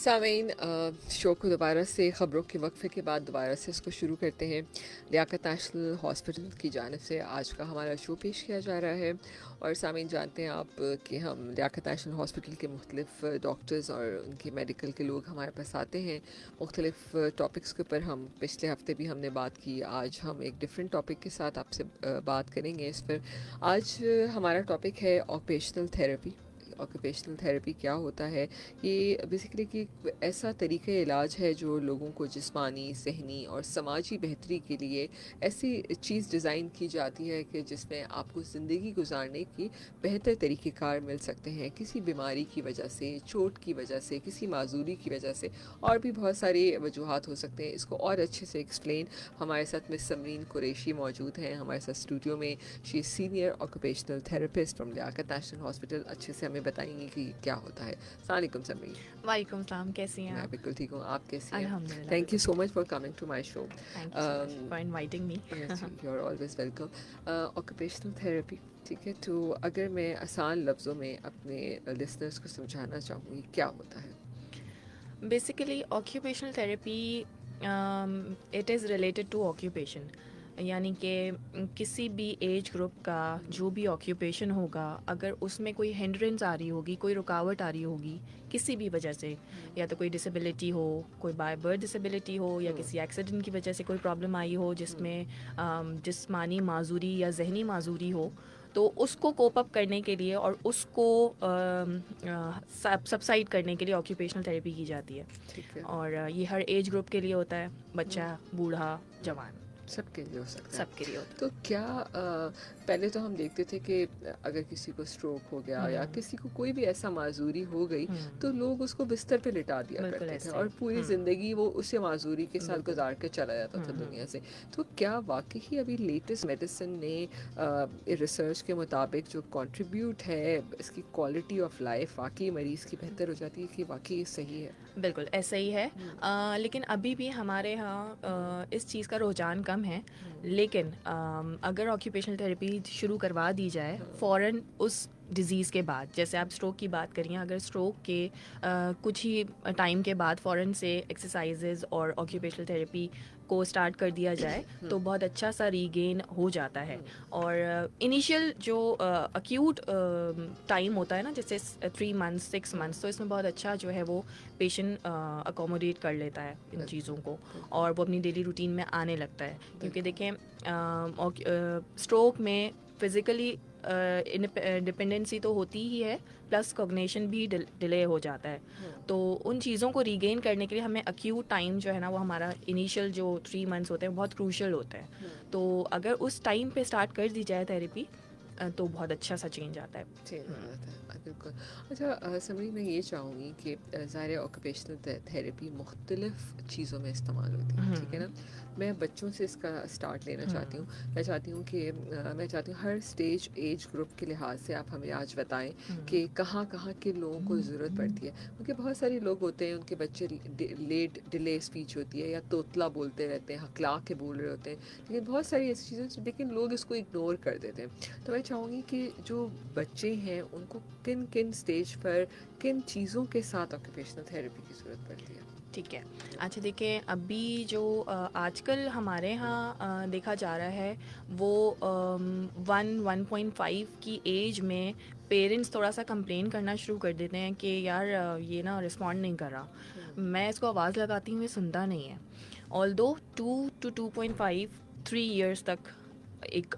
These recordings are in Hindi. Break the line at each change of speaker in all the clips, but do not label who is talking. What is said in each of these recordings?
सामीन शो को दोबारा से ख़बरों के वक्फे के बाद दोबारा से इसको शुरू करते हैं। लियाकत नेशनल हॉस्पिटल की जानिब से आज का हमारा शो पेश किया जा रहा है। और सामीन जानते हैं आप कि हम लियाकत नेशनल हॉस्पिटल के मुख्तलिफ डॉक्टर्स और उनके मेडिकल के लोग हमारे पास आते हैं मुख्तलिफ टॉपिक्स के ऊपर। हम पिछले हफ्ते भी हमने बात की, आज हम एक डिफरेंट टॉपिक के साथ आपसे बात करेंगे इस पर। आज हमारा टॉपिक है ऑक्यूपेशनल थेरेपी। ऑक्यूपेशनल थेरेपी क्या होता है? ये बेसिकली कि ऐसा तरीक़ा इलाज है जो लोगों को जिस्मानी, ज़हनी और समाजी बेहतरी के लिए ऐसी चीज़ डिज़ाइन की जाती है कि जिसमें आपको ज़िंदगी गुजारने की बेहतर तरीक़ेकार मिल सकते हैं। किसी बीमारी की वजह से, चोट की वजह से, किसी माजूरी की वजह से, और भी बहुत सारी वजूहात हो सकते हैं। इसको और अच्छे से एक्सप्लेन हमारे साथ मिस समरीन कुरैशी मौजूद हैं हमारे साथ स्टूडियो में। She is senior occupational therapist from Liaquat National Hospital. अच्छे से हमें बताएंगी कि क्या होता है। अस्सलाम वालेकुम समरीन।
वालेकुम सलाम, कैसी हैं
मैं
आप?
बिल्कुल ठीक हूँ, आप कैसी हैं?
अल्हम्दुलिल्लाह
थैंक यू
बिल्कुल
सो
ठीक।
Much for coming to my show.
Thank you so much for inviting me.
Yes, you are always welcome. Occupational therapy, ठीक है, तो अगर मैं आसान लफ्ज़ों में अपने लिसनर्स को समझाना चाहूँगी क्या होता है?
Basically occupational therapy it is related to occupation, यानी कि किसी भी एज ग्रुप का जो भी ऑक्यूपेशन होगा, अगर उसमें कोई हिंड्रेंस आ रही होगी, कोई रुकावट आ रही होगी किसी भी वजह से, या तो कोई डिसेबिलिटी हो, कोई बाय बर्थ डिसेबिलिटी हो, या किसी एक्सीडेंट की वजह से कोई प्रॉब्लम आई हो जिसमें जिस्मानी माजूरी या जहनी माजूरी हो, तो उसको कोप अप करने के लिए और उसको सबसाइड करने के लिए ऑक्यूपेशनल थेरेपी की जाती है।
ठीक है।
और ये हर एज ग्रुप के लिए होता है, बच्चा, बूढ़ा, जवान,
सबके लिए हो सकता है।
सबके लिए होता
तो क्या पहले तो हम देखते थे कि अगर किसी को स्ट्रोक हो गया
है।
या किसी को कोई भी ऐसा माजूरी हो गई तो लोग उसको बिस्तर पे लिटा दिया
बिल्कुल
करते थे
ऐसे
और
ही।
पूरी ज़िंदगी वो उसी माजूरी के साथ
बिल्कुल।
गुजार के चला जाता था दुनिया से। तो क्या वाकई ही अभी लेटेस्ट मेडिसिन ने रिसर्च के मुताबिक जो कंट्रीब्यूट है इसकी क्वालिटी ऑफ लाइफ वाकई मरीज़ की बेहतर हो जाती है कि वाकई ये सही है?
बिल्कुल ऐसा ही है। लेकिन अभी भी हमारे यहाँ इस चीज़ का रुझान कम है। लेकिन अगर ऑक्यूपेशनल थेरेपी शुरू करवा दी जाए फ़ौरन उस डिज़ीज़ के बाद, जैसे आप स्ट्रोक की बात करिए, अगर स्ट्रोक के कुछ ही टाइम के बाद फ़ौरन से एक्सरसाइजेज़ और ऑक्यूपेशनल थेरेपी को स्टार्ट कर दिया जाए तो बहुत अच्छा सा रीगेन हो जाता है। और इनिशियल जो अक्यूट टाइम होता है ना, जैसे 3 मंथ्स 6 मंथ्स, तो इसमें बहुत अच्छा जो है वो पेशेंट अकोमोडेट कर लेता है इन चीज़ों को, और वो अपनी डेली रूटीन में आने लगता है। क्योंकि देखें, स्ट्रोक में फिज़िकली डिपेंडेंसी तो होती ही है, प्लस कॉग्निशन भी डिले हो जाता है। तो उन चीज़ों को रीगेन करने के लिए हमें अक्यूट टाइम जो है ना, वो हमारा इनिशियल जो 3 मंथ्स होते हैं बहुत क्रूशल होता है। तो अगर उस टाइम पे स्टार्ट कर दी जाए थेरेपी तो बहुत अच्छा सा चेंज आता है।
चेंज हो जाता है, बिल्कुल। अच्छा समरी, मैं ये चाहूँगी कि ज़ाहिर ऑक्यूपेशनल थेरेपी मुख्तलिफ़ चीज़ों में इस्तेमाल होती है, ठीक है ना? मैं बच्चों से इसका स्टार्ट लेना चाहती हूँ। मैं चाहती हूँ कि मैं चाहती हूँ हर स्टेज एज ग्रुप के लिहाज से आप हमें आज बताएं कि कहाँ कहाँ के लोगों को ज़रूरत पड़ती है। क्योंकि बहुत सारे लोग होते हैं, उनके बच्चे लेट डिले स्पीच होती है या तोतला बोलते रहते हैं, हकला के बोल रहे होते हैं, लेकिन बहुत सारी ऐसी चीज़ें, लेकिन लोग इसको इग्नोर कर देते हैं। तो मैं चाहूँगी कि जो बच्चे हैं उनको किन किन स्टेज पर किन चीज़ों के साथ ऑक्यूपेशनल थेरेपी की ज़रूरत पड़ती है?
ठीक है। अच्छा देखिए, अभी जो आजकल हमारे यहाँ देखा जा रहा है वो 1-1.5 की एज में पेरेंट्स थोड़ा सा कंप्लेन करना शुरू कर देते हैं कि यार ये ना रिस्पॉन्ड नहीं कर रहा। मैं इसको आवाज़ लगाती हूँ, ये सुनता नहीं है। ऑल्दो 2 to 2.5 3 इयर्स तक एक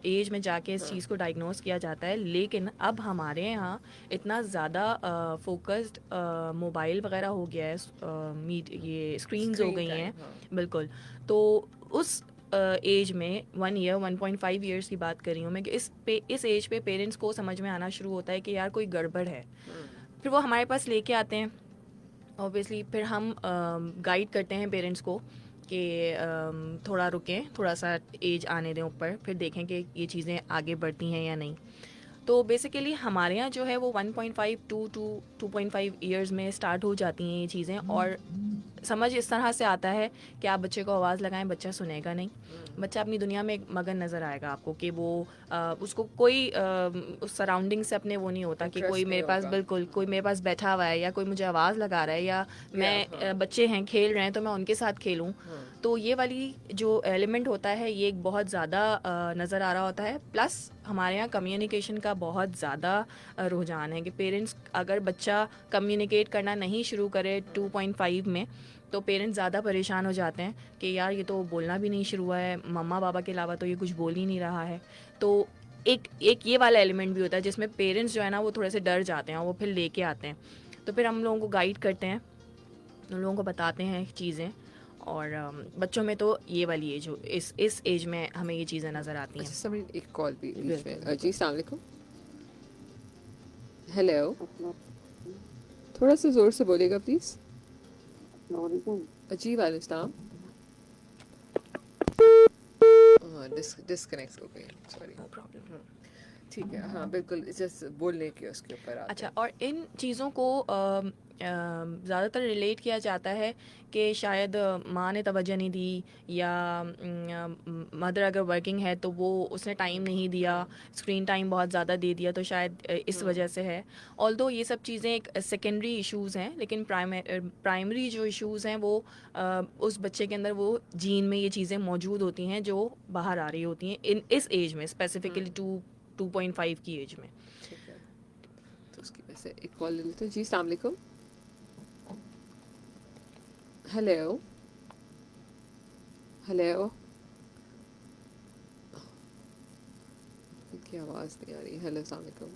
एज में जाके इस चीज़ को डायग्नोस किया जाता है। लेकिन अब हमारे यहाँ इतना ज़्यादा फोकस्ड मोबाइल वगैरह हो गया है, ये स्क्रीन्स हो
स्क्रीन
गई हैं।
टाइम, हाँ।
बिल्कुल। तो उस एज में 1 ईयर 1.5 ईयर्स की बात कर रही हूँ मैं, कि इस एज पे पेरेंट्स को समझ में आना शुरू होता है कि यार कोई गड़बड़ है। फिर वो हमारे पास लेके आते हैं। ऑब्वियसली फिर हम गाइड करते हैं पेरेंट्स को कि थोड़ा रुकें, थोड़ा सा एज आने दें ऊपर, फिर देखें कि ये चीज़ें आगे बढ़ती हैं या नहीं। तो बेसिकली हमारे यहाँ जो है वो 1.5 टू 2.5 ईयर्स में स्टार्ट हो जाती हैं ये चीज़ें। और समझ इस तरह से आता है कि आप बच्चे को आवाज़ लगाएं, बच्चा सुनेगा नहीं, बच्चा अपनी दुनिया में मगन नज़र आएगा आपको कि वो उसको कोई उस सराउंडिंग से अपने वो नहीं होता कि कोई
इंटरेस्ट नहीं
मेरे पास,
होगा।
बिल्कुल कोई मेरे पास बैठा हुआ है या कोई मुझे आवाज़ लगा रहा है या
या
मैं
हाँ।
बच्चे हैं खेल रहे हैं तो मैं उनके साथ खेलूं।
हाँ।
तो ये वाली जो एलिमेंट होता है ये एक बहुत ज़्यादा नज़र आ रहा होता है। प्लस हमारे यहाँ कम्युनिकेशन का बहुत ज़्यादा रुझान है कि पेरेंट्स अगर बच्चा कम्युनिकेट करना नहीं शुरू करे 2.5 में, तो पेरेंट्स ज़्यादा परेशान हो जाते हैं कि यार ये तो बोलना भी नहीं शुरू हुआ है, मम्मा पापा के अलावा तो ये कुछ बोल ही नहीं रहा है। तो एक एक ये वाला एलिमेंट भी होता है जिसमें पेरेंट्स जो है ना वो थोड़े से डर जाते हैं और वो फिर लेके आते हैं। तो फिर हम लोगों को गाइड करते हैं, उन लोगों को बताते हैं चीज़ें। और बच्चों में तो ये वाली एज हो, इस एज में हमें ये चीज़ें नज़र आती
अच्छा
हैं।
समझ, एक कॉल भी बीच
बिल्कुल
में। जी
बिल्कुल।
अस्सलाम वालेकुम। हेलो, थोड़ा सा ज़ोर से बोलिएगा प्लीज़। जी वालेकुम सलाम। डिस्कनेक्ट हो गई, सॉरी।
No problem.
ठीक है, हाँ बिल्कुल, जस्ट बोलने के उसके ऊपर आते
अच्छा,
हैं।
और इन चीज़ों को ज़्यादातर रिलेट किया जाता है कि शायद माँ ने तवज्जो नहीं दी या मदर अगर वर्किंग है तो वो उसने टाइम नहीं दिया, स्क्रीन टाइम बहुत ज़्यादा दे दिया, तो शायद इस वजह से है। ऑल्दो ये सब चीज़ें एक सेकेंडरी इश्यूज़ हैं, लेकिन प्राइमरी जो इश्यूज़ हैं वो उस बच्चे के अंदर वो जीन में ये चीज़ें मौजूद होती हैं जो बाहर आ रही होती हैं इस एज में, स्पेसिफिकली 2.5 की एज में।
ठीक है, तो उसकी वजह से एक कॉल ले लेते हैं। जी अस्सलाम वालेकुम। हेलो, हेलो, इनकी आवाज़ नहीं आ रही। हेलो अस्सलाम वालेकुम,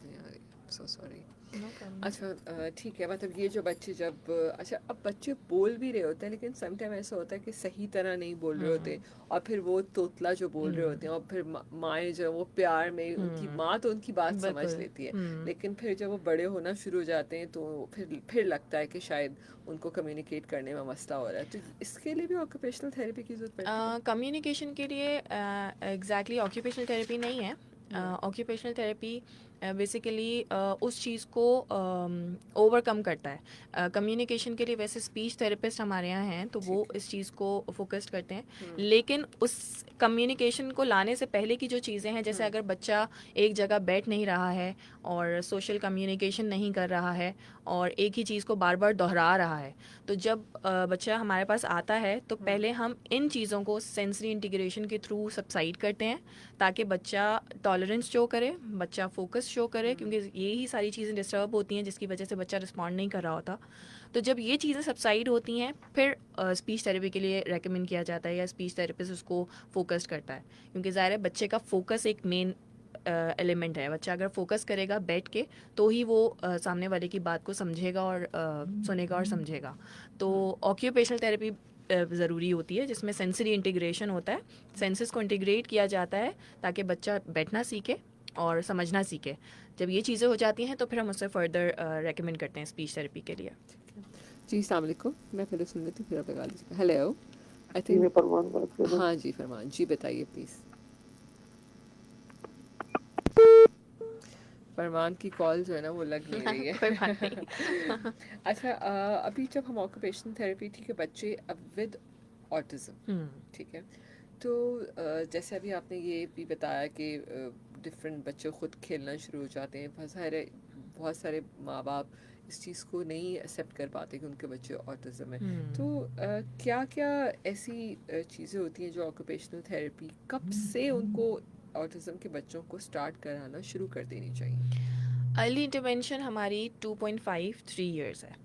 नहीं आ रही, सो सॉरी।
No problem.
अच्छा ठीक है, मतलब ये जो बच्चे जब अच्छा अब बच्चे बोल भी रहे होते हैं लेकिन सम टाइम ऐसा होता है कि सही तरह नहीं बोल रहे होते, और फिर वो तोतला जो बोल रहे होते हैं, और फिर माएँ जो वो प्यार में, उनकी माँ तो उनकी बात समझ
बिल्कुल।
लेती है, लेकिन फिर जब वो बड़े होना शुरू हो जाते हैं तो फिर लगता है कि शायद उनको कम्युनिकेट करने में मसला हो रहा है, तो इसके लिए भी ऑक्यूपेशनल थेरेपी की ज़रूरत पड़ती है।
कम्युनिकेशन के लिए एग्जैक्टली ऑक्यूपेशनल थेरेपी नहीं है। ऑक्यूपेशनल थेरेपी बेसिकली उस चीज़ को ओवरकम करता है। कम्युनिकेशन के लिए वैसे स्पीच थेरेपिस्ट हमारे यहाँ हैं तो वो
ठीक है।
इस चीज़ को फोकस्ड करते हैं, लेकिन उस कम्युनिकेशन को लाने से पहले की जो चीज़ें हैं, जैसे अगर बच्चा एक जगह बैठ नहीं रहा है और सोशल कम्युनिकेशन नहीं कर रहा है और एक ही चीज़ को बार बार दोहरा रहा है, तो जब बच्चा हमारे पास आता है तो पहले हम इन चीज़ों को सेंसरी इंटीग्रेशन के थ्रू सबसाइड करते हैं ताकि बच्चा टॉलरेंस शो करे, बच्चा फोकस शो करे, क्योंकि यही सारी चीज़ें डिस्टर्ब होती हैं जिसकी वजह से बच्चा रिस्पॉन्ड नहीं कर रहा होता। तो जब ये चीज़ें सबसाइड होती हैं फिर स्पीच थेरेपी के लिए रेकमेंड किया जाता है या स्पीच थेरेपिस्ट उसको फोकस करता है, क्योंकि ज़ाहिर है बच्चे का फोकस एक मेन एलिमेंट है। बच्चा अगर फोकस करेगा बैठ के तो ही वो सामने वाले की बात को समझेगा और सुनेगा और समझेगा। तो ऑक्यूपेशनल थेरेपी ज़रूरी होती है जिसमें सेंसरी इंटीग्रेशन होता है, सेंसेस को इंटीग्रेट किया जाता है ताकि बच्चा बैठना सीखे और समझना सीखे। जब ये चीज़ें हो जाती हैं तो फिर हम उससे फर्दर रेकमेंड करते हैं स्पीच थेरेपी के लिए।
जी अस्सलाम वालेकुम, मैं पहले सुन लेती हूँ फिर आप लगा लीजिएगा। हेलो, आई
जी, मैं
थिंक,
फरमान बात कर रहा हूँ।
हाँ जी फरमान जी, बताइए प्लीज़। फरमान की कॉल जो है ना वो लग नहीं रही
कोई बात
है।
नहीं।
अच्छा अभी जब हम ऑक्यूपेशनल थेरेपी, ठीक है, बच्चे अब विद ऑटिज़म, ठीक है, तो जैसे अभी आपने ये भी बताया कि डिफरेंट बच्चे खुद खेलना शुरू हो जाते हैं, बहुत सारे माँ बाप इस चीज़ को नहीं एक्सेप्ट कर पाते कि उनके बच्चे ऑटिज़म है, तो क्या क्या ऐसी चीज़ें होती हैं जो ऑक्यूपेशनल थेरेपी कब से उनको ऑटिज़म के बच्चों को स्टार्ट कराना शुरू कर देनी चाहिए।
अर्ली इंटरवेंशन हमारी 2.5 3 इयर्स है।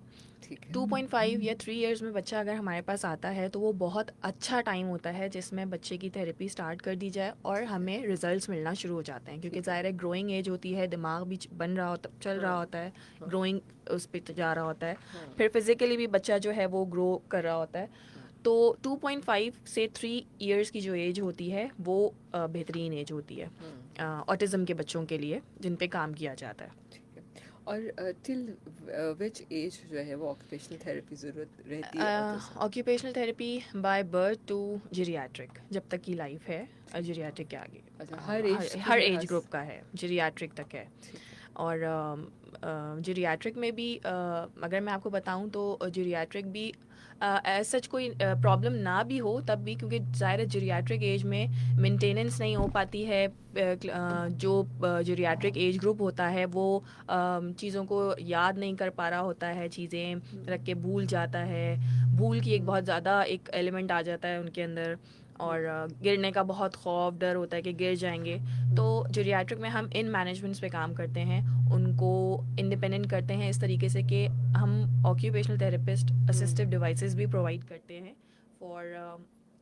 ठीक है।
2.5 या 3 इयर्स में बच्चा अगर हमारे पास आता है तो वो बहुत अच्छा टाइम होता है जिसमें बच्चे की थेरेपी स्टार्ट कर दी जाए और हमें रिजल्ट्स मिलना शुरू हो जाते हैं, क्योंकि ज़ाहिर है ग्रोइंग एज होती है, दिमाग भी बन रहा होता, चल रहा होता है, ग्रोइंग उस पर जा रहा होता है, फिर फिज़िकली भी बच्चा जो है वो ग्रो कर रहा होता है। तो 2.5 से 3 इयर्स की जो एज होती है वो बेहतरीन एज होती है ऑटिज़म के बच्चों के लिए जिन पे काम किया जाता है।
ठीक है, और टिल विच एज जो है वो ऑक्यूपेशनल थेरेपी ज़रूरत रहती है autism.
Occupational therapy by birth to geriatric, जब तक की लाइफ है, जीरियाट्रिक के आगे
अच्छा, हर एज के
हर एज
लिहाज।
ग्रुप का है, जीरियाट्रिक तक है।
ठीक है।
और जीरियाट्रिक में भी अगर मैं आपको बताऊं तो जीरियाट्रिक भी सच कोई प्रॉब्लम ना भी हो तब भी, क्योंकि ज़ाहिर जीरियाट्रिक एज में मेंटेनेंस नहीं हो पाती है। जो जीरियाट्रिक एज ग्रुप होता है वो चीज़ों को याद नहीं कर पा रहा होता है, चीज़ें रख के भूल जाता है। भूल की एक बहुत ज़्यादा एक एलिमेंट आ जाता है उनके अंदर, और गिरने का बहुत खौफ डर होता है कि गिर जाएंगे। तो जीरियाट्रिक में हम इन मैनेजमेंट्स पे काम करते हैं, उनको इंडिपेंडेंट करते हैं इस तरीके से कि हम ऑक्यूपेशनल थेरेपिस्ट असिस्टिव डिवाइसेस भी प्रोवाइड करते हैं फॉर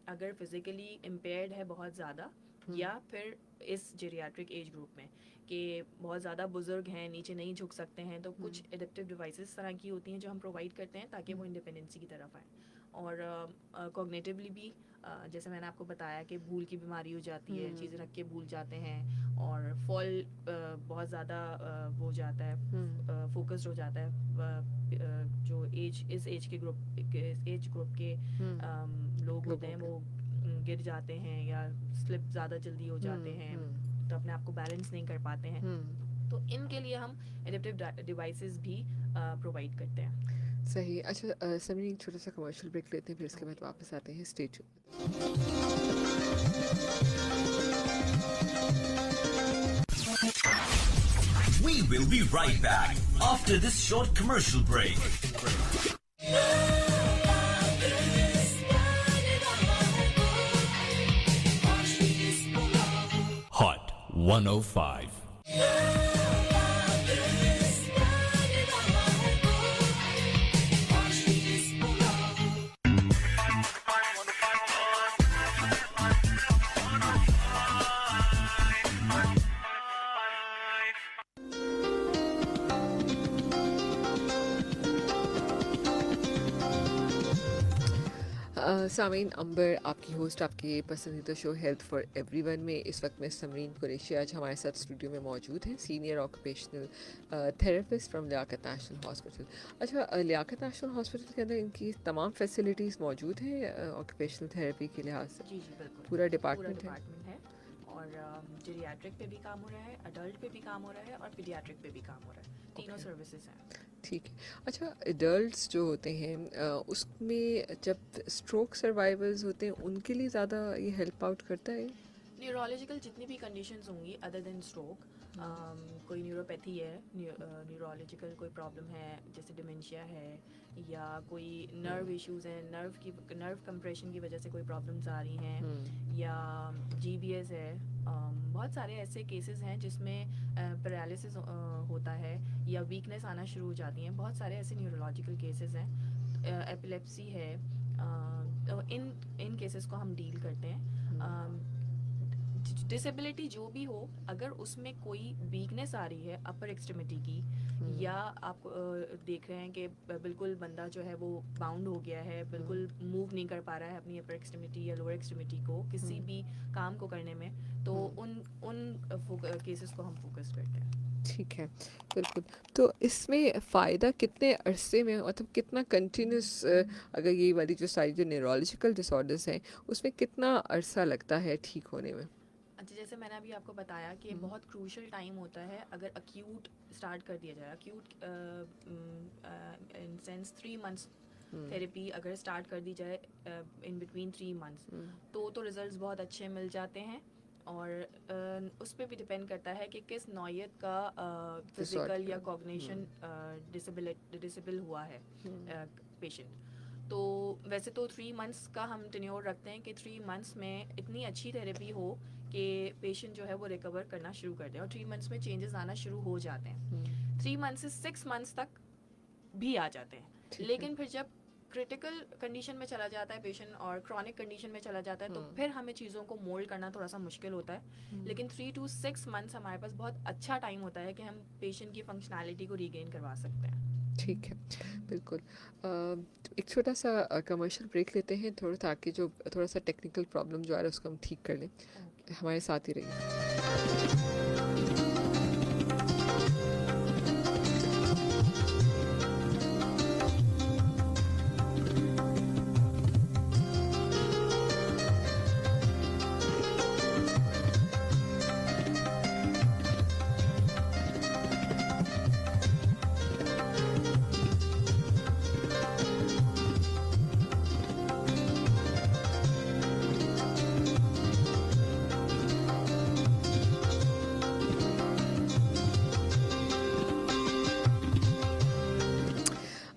अगर फिज़िकली इम्पेयर्ड है बहुत ज़्यादा, या फिर इस जीरियाट्रिक एज ग्रुप में कि बहुत ज़्यादा बुजुर्ग हैं, नीचे नहीं झुक सकते हैं, तो कुछ एडेप्टिव डिवाइसेस तरह की होती हैं जो हम प्रोवाइड करते हैं ताकि वो इंडिपेंडेंसी की तरफ आए। और कॉग्निटिवली भी जैसे मैंने आपको बताया कि भूल की बीमारी हो जाती है, चीज़ें रख के भूल जाते हैं, और फॉल बहुत ज़्यादा वो हो जाता है, फोकस्ड हो जाता है। जो इस एज के ग्रुप के लोग होते हैं वो गिर जाते हैं या स्लिप ज़्यादा जल्दी हो जाते हैं, तो अपने आप को बैलेंस नहीं कर पाते हैं। तो इनके लिए हम एडेप्टिव डिवाइसेस भी प्रोवाइड करते हैं।
सही। अच्छा समरीन, छोटा सा कमर्शियल ब्रेक लेते हैं, फिर इसके बाद वापस आते हैं। Stay tuned.
We will be right back after this short commercial break. Hot 105.
सामीन अंबर, आपकी होस्ट, आपके पसंदीदा शो हेल्थ फॉर एवरीवन में इस वक्त में समरीन कुरैशी आज हमारे साथ स्टूडियो में मौजूद हैं, senior occupational therapist from Liaquat National Hospital. अच्छा, लियाकत नेशनल हॉस्पिटल के अंदर इनकी तमाम फैसिलिटीज़ मौजूद हैं ऑक्यूपेशनल थेरेपी के लिहाज से?
जी जी बिल्कुल,
पूरा डिपार्टमेंट है।
है। और जीरियाट्रिक पे भी काम हो रहा है, अडल्ट पे भी काम हो रहा है, और पीडियाट्रिक पे भी काम हो रहा है। तीनों सर्विसेज हैं।
ठीक है। अच्छा, एडल्ट्स जो होते हैं उसमें जब स्ट्रोक सर्वाइवर्स होते हैं उनके लिए ज़्यादा ये हेल्प आउट करता है?
न्यूरोलॉजिकल जितनी भी कंडीशंस होंगी अदर देन स्ट्रोक, कोई न्यूरोपैथी है, न्यूरोलॉजिकल कोई प्रॉब्लम है जैसे डिमेंशिया है, या कोई नर्व इश्यूज हैं, नर्व कंप्रेशन की वजह से कोई प्रॉब्लम्स आ रही हैं, या जीबीएस है। बहुत सारे ऐसे केसेस हैं जिसमें पैरालिसिस होता है या वीकनेस आना शुरू हो जाती हैं। बहुत सारे ऐसे न्यूरोलॉजिकल केसेस हैं, एपिलेप्सी है। तो इन केसेस को हम डील करते हैं। डिसेबिलिटी जो भी हो, अगर उसमें कोई वीकनेस आ रही है अपर एक्सट्रीमिटी की, या आप देख रहे हैं कि बिल्कुल बंदा जो है वो बाउंड हो गया है, बिल्कुल मूव नहीं कर पा रहा है अपनी अपर एक्सट्रीमिटी या लोअर एक्सट्रीमिटी को किसी भी काम को करने में, तो उन केसेस को हम फोकस करते हैं।
ठीक है, बिल्कुल। तो इसमें फ़ायदा कितने अरसे में, मतलब कितना कंटिन्यूस, अगर ये वाली जो सारी जो न्यूरोलॉजिकल डिसऑर्डर्स हैं उसमें कितना अरसा लगता है ठीक होने में?
अच्छा, जैसे मैंने अभी आपको बताया कि बहुत क्रूशल टाइम होता है अगर अक्यूट स्टार्ट कर दिया जाए। Acute in sense 3 months therapy अगर स्टार्ट कर दी जाए इन बिटवीन 3 मंथ्स, तो रिजल्ट्स बहुत अच्छे मिल जाते हैं। और उस पर भी डिपेंड करता है कि किस नौयत का फिजिकल या कॉग्निशन डिसेबल हुआ है पेशेंट। तो वैसे तो 3 मंथ्स का हम टेन्योर रखते हैं कि 3 मंथ्स में इतनी अच्छी थेरेपी हो कि पेशेंट जो है वो रिकवर करना शुरू कर दे, और 3 मंथ्स में चेंजेस आना शुरू हो जाते हैं। 3 मंथ्स से 6 मंथ्स तक भी आ जाते हैं। लेकिन फिर जब क्रिटिकल कंडीशन में चला जाता है पेशेंट और क्रॉनिक कंडीशन में चला जाता है, तो फिर हमें चीज़ों को मोल्ड करना थोड़ा सा मुश्किल होता है। लेकिन 3 to 6 मंथ्स हमारे पास बहुत अच्छा टाइम होता है कि हम पेशेंट की फंक्शनैलिटी को रीगेन करवा सकते हैं।
ठीक है, बिल्कुल। एक छोटा सा कमर्शियल ब्रेक लेते हैं थोड़ा, ताकि जो थोड़ा सा टेक्निकल प्रॉब्लम जो आ रहा है उसको हम ठीक कर लें। हमारे साथ ही रहिए।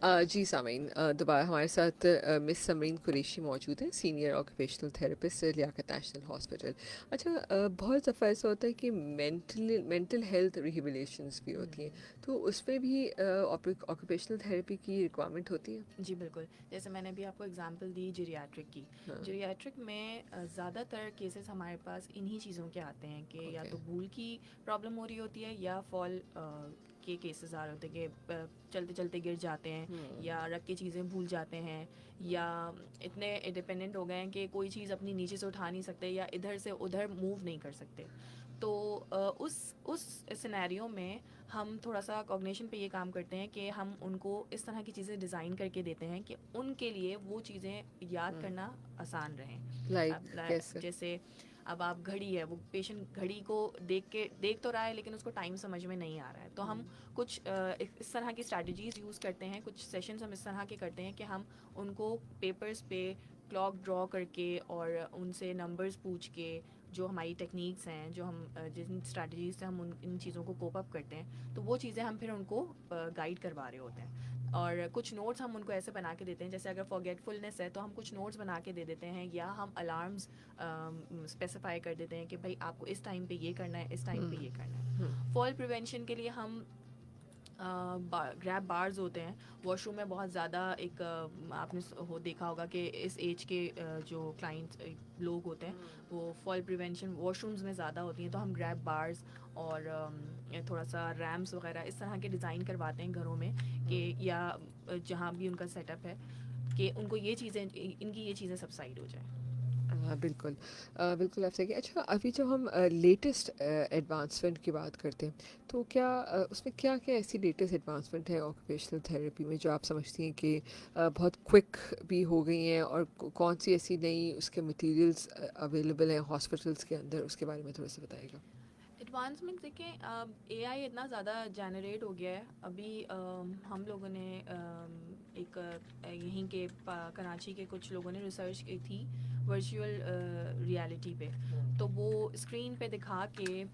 जी सामीन, दोबारा हमारे साथ मिस समरीन कुरैशी मौजूद हैं, senior occupational therapist Liaquat National Hospital. अच्छा, बहुत दफ़ा ऐसा होता है कि मेंटल हेल्थ रिहेबिलिटेशंस भी होती हैं, तो उसमें भी ऑक्यूपेशनल थेरेपी की रिक्वायरमेंट होती है?
जी बिल्कुल, जैसे मैंने भी आपको एग्जांपल दी जीरियाट्रिक की।
हाँ।
जीरियाट्रिक में ज़्यादातर केसेस हमारे पास इन्हीं चीज़ों के आते हैं कि या
ओके।
तो भूल की प्रॉब्लम हो रही होती है या फॉल के केसेस आ रहे होते हैं कि चलते चलते गिर जाते हैं या रख के चीज़ें भूल जाते हैं या इतने डिपेंडेंट हो गए हैं कि कोई चीज़ अपनी नीचे से उठा नहीं सकते या इधर से उधर मूव नहीं कर सकते। तो उस सिनेरियो में हम थोड़ा सा कॉग्निशन पे ये काम करते हैं कि हम उनको इस तरह की चीज़ें डिज़ाइन करके देते हैं कि उनके लिए वो चीज़ें याद करना आसान रहें। अब
कैसे?
जैसे अब आप घड़ी है, वो पेशेंट घड़ी को देख तो रहा है लेकिन उसको टाइम समझ में नहीं आ रहा है, तो हम कुछ इस तरह की स्ट्रैटेजीज़ यूज़ करते हैं, कुछ सेशंस हम इस तरह के करते हैं कि हम उनको पेपर्स पे क्लॉक ड्रॉ करके और उनसे नंबर्स पूछ के जो हमारी टेक्निक्स हैं, जो हम जिन स्ट्रैटेजीज से हम इन चीज़ों को कोप अप करते हैं, तो वो चीज़ें हम फिर उनको गाइड करवा रहे होते हैं। और कुछ नोट्स हम उनको ऐसे बना के देते हैं, जैसे अगर फॉरगेटफुलनेस है तो हम कुछ नोट्स बना के दे देते हैं या हम अलार्म्स स्पेसिफाई कर देते हैं कि भाई आपको इस टाइम पे ये करना है, इस टाइम पे ये करना है। फॉल प्रिवेंशन के लिए हम ग्रैब बार्स होते हैं वॉशरूम में बहुत ज़्यादा। एक आपने देखा होगा कि इस एज के जो क्लाइंट लोग होते हैं वो फॉल प्रिवेंशन वॉशरूम्स में ज़्यादा होती हैं, तो हम ग्रैब बार्स और थोड़ा सा रैम्स वगैरह इस तरह के डिज़ाइन करवाते हैं घरों में कि या जहाँ भी उनका सेटअप है कि उनको ये चीज़ें इनकी ये चीज़ें सबसाइड हो जाए।
हाँ, बिल्कुल। बिल्कुल आप सही कह। अच्छा, अभी जब हम लेटेस्ट एडवांसमेंट की बात करते हैं, तो क्या उसमें क्या-क्या ऐसी लेटेस्ट एडवांसमेंट है ऑक्यूपेशनल थेरेपी में जो आप समझती हैं कि बहुत क्विक भी हो गई हैं, और कौन सी ऐसी नई उसके मटेरियल्स अवेलेबल हैं हॉस्पिटल्स के अंदर, उसके बारे में थोड़ा-सा बताइएगा?
एडवांसमेंट देखें, एआई इतना ज़्यादा जनरेट हो गया है अभी। हम लोगों ने एक यहीं के कराची के कुछ लोगों ने रिसर्च की थी वर्चुअल रियलिटी पे, तो वो स्क्रीन पे दिखा के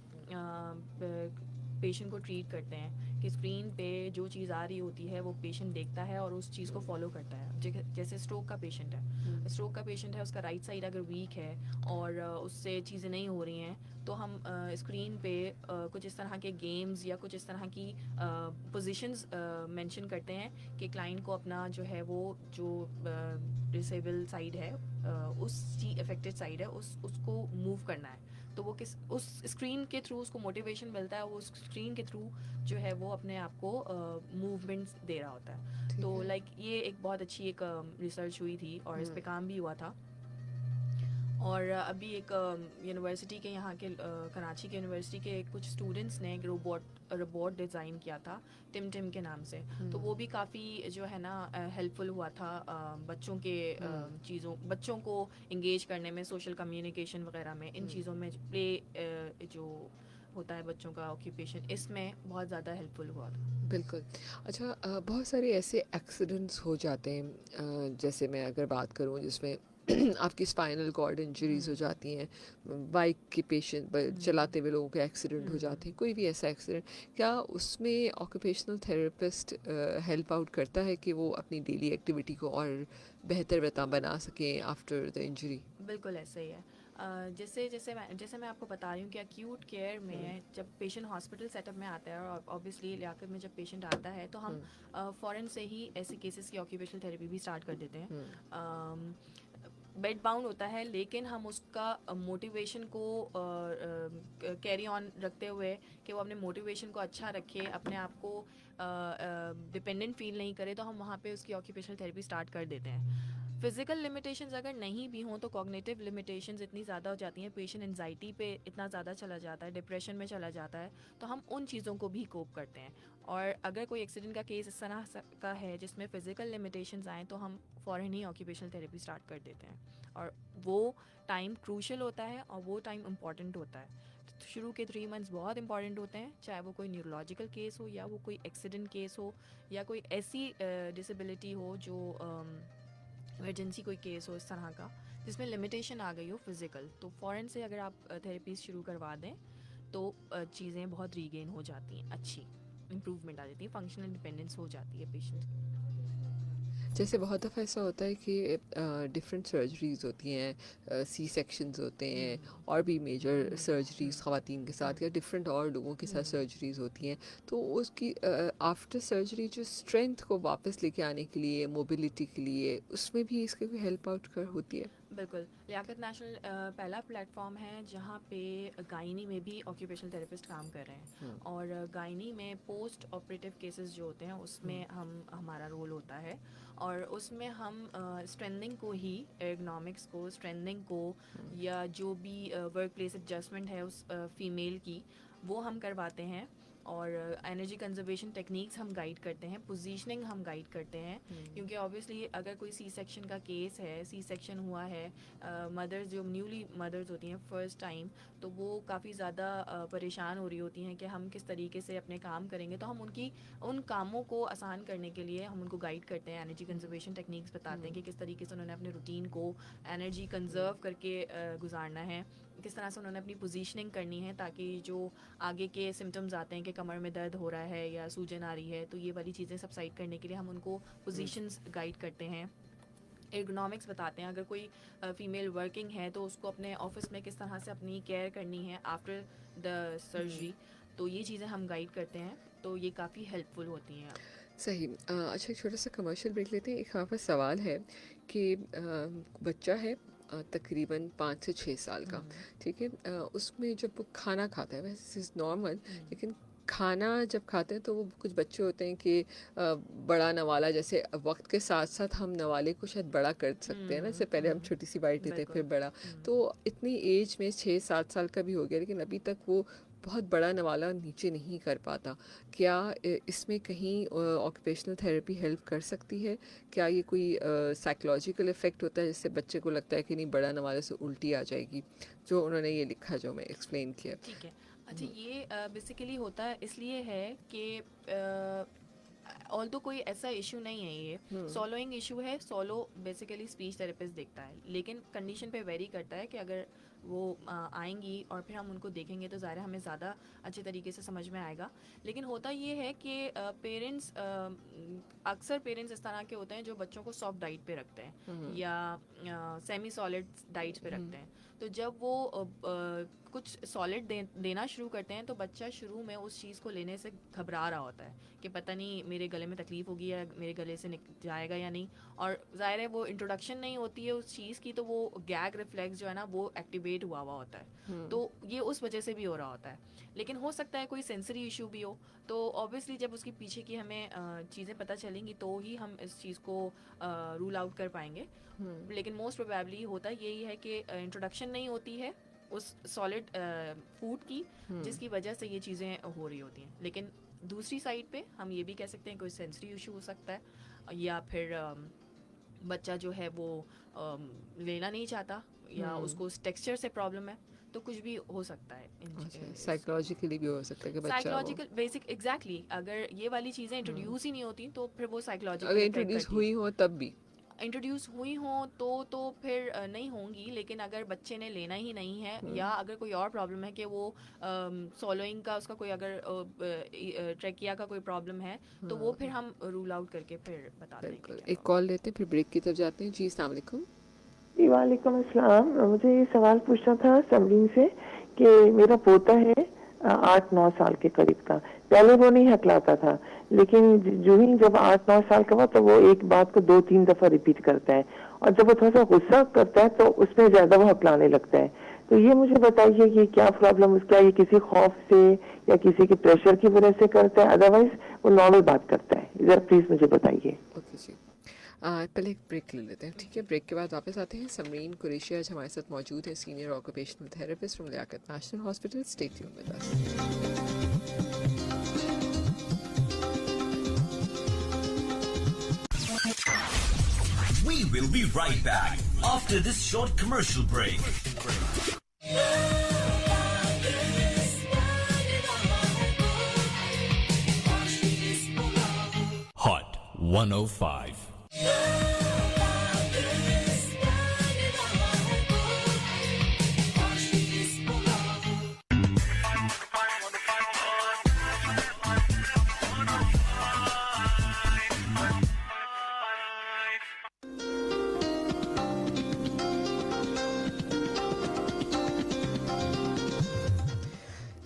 पेशेंट को ट्रीट करते हैं कि स्क्रीन पे जो चीज़ आ रही होती है वो पेशेंट देखता है और उस चीज़ को फॉलो करता है। जैसे स्ट्रोक का पेशेंट है, स्ट्रोक का पेशेंट है, उसका राइट साइड अगर वीक है और उससे चीज़ें नहीं हो रही हैं, तो हम स्क्रीन पे कुछ इस तरह के गेम्स या कुछ इस तरह की पोजीशंस मेंशन करते हैं कि क्लाइंट को अपना जो है वो जो डिसेबल साइड है, उस अफेक्टेड साइड है, उसको मूव करना है। तो वो किस उस स्क्रीन के थ्रू उसको मोटिवेशन मिलता है, वो उस स्क्रीन के थ्रू जो है वो अपने आप को मूवमेंट्स दे रहा होता है।
ठीक
तो
है।
लाइक ये एक बहुत अच्छी एक रिसर्च हुई थी और इस पे काम भी हुआ था। और अभी एक यूनिवर्सिटी के यहाँ के कराची के यूनिवर्सिटी के कुछ स्टूडेंट्स ने एक रोबोट डिज़ाइन किया था टिम टिम के नाम से, तो वो भी काफ़ी जो है ना हेल्पफुल हुआ था बच्चों के बच्चों को इंगेज करने में, सोशल कम्युनिकेशन वगैरह में, इन चीज़ों में प्ले जो होता है बच्चों का ऑक्यूपेशन, इसमें बहुत ज़्यादा हेल्पफुल हुआ था।
बिल्कुल। अच्छा, बहुत सारे ऐसे एक्सीडेंट्स हो जाते हैं, जैसे मैं अगर बात करूं जिसमें आपकी स्पाइनल कॉर्ड इंजरीज हो जाती हैं, बाइक के पेशेंट चलाते हुए लोगों के एक्सीडेंट हो जाते हैं, कोई भी ऐसा एक्सीडेंट, क्या उसमें ऑक्यूपेशनल थेरेपिस्ट हेल्प आउट करता है कि वो अपनी डेली एक्टिविटी को और बेहतर बना सकें आफ्टर द इंजरी?
बिल्कुल ऐसे ही है। जैसे मैं आपको बता रही हूँ कि एक्यूट केयर में जब पेशेंट हॉस्पिटल सेटअप में आता है और ऑब्वियसली लियाकत में जब पेशेंट आता है तो हम फ़ौरन से ही ऐसे केसेस की ऑक्यूपेशनल थेरेपी भी स्टार्ट कर देते हैं। बेड बाउंड होता है लेकिन हम उसका मोटिवेशन को कैरी ऑन रखते हुए कि वो अपने मोटिवेशन को अच्छा रखे, अपने आप को डिपेंडेंट फील नहीं करे, तो हम वहाँ पे उसकी ऑक्यूपेशनल थेरेपी स्टार्ट कर देते हैं। फिजिकल लिमिटेशंस अगर नहीं भी हों तो कॉग्निटिव लिमिटेशंस इतनी ज़्यादा हो जाती हैं, पेशेंट एंजाइटी पे इतना ज़्यादा चला जाता है, डिप्रेशन में चला जाता है, तो हम उन चीज़ों को भी कोप करते हैं। और अगर कोई एक्सीडेंट का केस इस तरह का है जिसमें फ़िज़िकल लिमिटेशंस आएँ तो हम फ़ौरन ही ऑक्यूपेशनल थेरेपी स्टार्ट कर देते हैं। और वो टाइम क्रूशल होता है और वो टाइम इम्पॉर्टेंट होता है। तो शुरू के 3 मंथ्स बहुत इंपॉर्टेंट होते हैं, चाहे वो कोई न्यूरोलॉजिकल केस हो या वो कोई एक्सीडेंट केस हो या कोई ऐसी डिसेबिलिटी हो जो इमरजेंसी कोई केस हो इस तरह का जिसमें लिमिटेशन आ गई हो फिज़िकल, तो फ़ौरन से अगर आप थेरेपीज़ शुरू करवा दें तो चीज़ें बहुत रीगेन हो जाती हैं, अच्छी इम्प्रूवमेंट आ जाती है, फंक्शनल इंडिपेंडेंस हो जाती है पेशेंट की।
जैसे बहुत दफ़ा ऐसा होता है कि डिफरेंट सर्जरीज़ होती हैं, सी सेक्शंस होते हैं और भी मेजर सर्जरीज़ ख़वातीन के साथ या डिफरेंट और लोगों के साथ सर्जरीज़ होती हैं। तो उसकी आफ्टर सर्जरी जो स्ट्रेंथ को वापस लेके आने के लिए, मोबिलिटी के लिए, उसमें भी इसकी कोई हेल्प आउट कर होती है?
बिल्कुल, लियाकत नेशनल पहला प्लेटफॉर्म है जहाँ पे गायनी में भी ऑक्यूपेशनल थेरेपिस्ट काम कर रहे हैं, और गायनी में पोस्ट ऑपरेटिव केसेस जो होते हैं उसमें हमारा रोल होता है, और उसमें हम स्ट्रेंथनिंग को ही, एर्गोनॉमिक्स को, स्ट्रेंथनिंग को, या जो भी वर्क प्लेस एडजस्टमेंट है उस फीमेल की, वो हम करवाते हैं। और एनर्जी कंजर्वेशन टेक्निक्स हम गाइड करते हैं, पोजीशनिंग हम गाइड करते हैं, क्योंकि ऑब्वियसली अगर कोई सी सेक्शन का केस है, सी सेक्शन हुआ है, मदर्स जो न्यूली मदर्स होती हैं फर्स्ट टाइम, तो वो काफ़ी ज़्यादा परेशान हो रही होती हैं कि हम किस तरीके से अपने काम करेंगे। तो हम उन कामों को आसान करने के लिए हम उनको गाइड करते हैं, एनर्जी कंजर्वेशन टेक्निक्स बताते हैं कि किस तरीके से उन्होंने अपने रूटीन को एनर्जी कंजर्व करके गुजारना है, किस तरह से उन्होंने अपनी पोजीशनिंग करनी है, ताकि जो आगे के सिम्टम्स आते हैं कि कमर में दर्द हो रहा है या सूजन आ रही है, तो ये वाली चीज़ें सबसाइड करने के लिए हम उनको पोजीशंस गाइड करते हैं। एर्गोनॉमिक्स बताते हैं, अगर कोई फीमेल वर्किंग है तो उसको अपने ऑफिस में किस तरह से अपनी केयर करनी है आफ्टर द सर्जरी, तो ये चीज़ें हम गाइड करते हैं, तो ये काफ़ी हेल्पफुल होती हैं।
सही। अच्छा, एक छोटा सा कमर्शियल ब्रेक लेते हैं। एक यहाँ पर सवाल है कि बच्चा है तकरीबन 5 से 6 साल का, ठीक है। उसमें जब वो खाना खाता है, वैसे इज़ नॉर्मल, लेकिन खाना जब खाते हैं तो वो कुछ बच्चे होते हैं कि बड़ा नवाला, जैसे वक्त के साथ साथ हम नवाले को शायद बड़ा कर सकते हैं ना, इससे पहले हम छोटी सी बाइट लेते फिर बड़ा, तो इतनी एज में 6-7 साल का भी हो गया, लेकिन अभी तक वो बहुत बड़ा नवाला नीचे नहीं कर पाता। क्या इसमें कहीं ऑक्यूपेशनल थेरेपी हेल्प कर सकती है? क्या ये कोई साइकोलॉजिकल इफ़ेक्ट होता है जिससे बच्चे को लगता है कि नहीं, बड़ा नवाले से उल्टी आ जाएगी, जो उन्होंने ये लिखा, जो मैं एक्सप्लेन किया?
ठीक है। अच्छा, ये बेसिकली होता इसलिए है कि ऑल्दो कोई ऐसा इशू नहीं है, ये सॉलोइंग इशू है। सॉलो बेसिकली स्पीच थेरेपिस्ट देखता है, लेकिन कंडीशन पे वेरी करता है कि अगर वो आएंगी और फिर हम उनको देखेंगे तो ज़ाहिर हमें ज़्यादा अच्छे तरीके से समझ में आएगा। लेकिन होता ये है कि पेरेंट्स, अक्सर पेरेंट्स इस तरह के होते हैं जो बच्चों को सॉफ्ट डाइट पे रखते हैं या सेमी सॉलिड डाइट पे रखते हैं। तो जब वो कुछ सॉलिड देना शुरू करते हैं तो बच्चा शुरू में उस चीज़ को लेने से घबरा रहा होता है कि पता नहीं मेरे गले में तकलीफ़ होगी या मेरे गले से जाएगा या नहीं, और ज़ाहिर है वो इंट्रोडक्शन नहीं होती है उस चीज़ की, तो वो गैग रिफ्लेक्स जो है ना वो एक्टिवेट हुआ होता है, तो ये उस वजह से भी हो रहा होता है। लेकिन हो सकता है कोई सेंसरी इशू भी हो, तो ऑब्वियसली जब उसके पीछे की हमें चीज़ें पता चलेंगी तो ही हम इस चीज़ को रूल आउट कर पाएंगे। लेकिन मोस्ट प्रोबेबली होता यही है कि इंट्रोडक्शन नहीं होती है उस सॉलिड फूड की, जिसकी वजह से ये चीज़ें हो रही होती हैं। लेकिन दूसरी साइड पे हम ये भी कह सकते हैं कोई सेंसरी इशू हो सकता है, या फिर बच्चा जो है वो लेना नहीं चाहता, या उसको उस टेक्सचर से प्रॉब्लम है, तो कुछ भी हो सकता है।
साइकोलॉजिकली भी हो सकता है कि बच्चा
साइकोलॉजिकल बेसिक एग्जैक्टली, अगर ये वाली चीज़ें इंट्रोड्यूस ही नहीं होती तो फिर वो
अगर
साइकोलॉजिकल
इंट्रोड्यूस हुई हो तब भी
इंट्रोड्यूस हुई हो तो फिर नहीं होंगी। लेकिन अगर बच्चे ने लेना ही नहीं है, या अगर कोई और प्रॉब्लम है कि वो सॉलोइंग का उसका कोई अगर ट्रेकिया का कोई प्रॉब्लम है, तो वो फिर हम रूल आउट करके फिर बताते हैं कि
बिल्कुल।
क्या
एक कॉल लेते हैं, फिर ब्रेक की तरफ जाते हैं। जी, अस्सलाम वालेकुम।
जी वालेकुम अस्सलाम। मुझे ये सवाल पूछना था समरीन से कि मेरा पोता है 8-9 साल के करीब का। पहले वो नहीं हकलाता था, लेकिन जो ही जब 8-9 साल का हुआ तो वो एक बात को 2-3 दफा रिपीट करता है, और जब वो थोड़ा सा गुस्सा करता है तो उसमें ज्यादा वो हकलाने लगता है। तो ये मुझे बताइए कि क्या प्रॉब्लम, क्या ये किसी खौफ से या किसी के प्रेशर की वजह से करता है, अदरवाइज वो नॉर्मल बात करता है? जरा प्लीज मुझे बताइए।
ओके जी। पहले एक ब्रेक ले लेते हैं, ठीक है। ब्रेक के बाद वापस आते हैं। समरीन कुरैशी आज हमारे साथ मौजूद है, senior occupational therapist from Liaquat National Hospital. Stay tuned with us.
We will be right back after this short commercial break. Hot 105.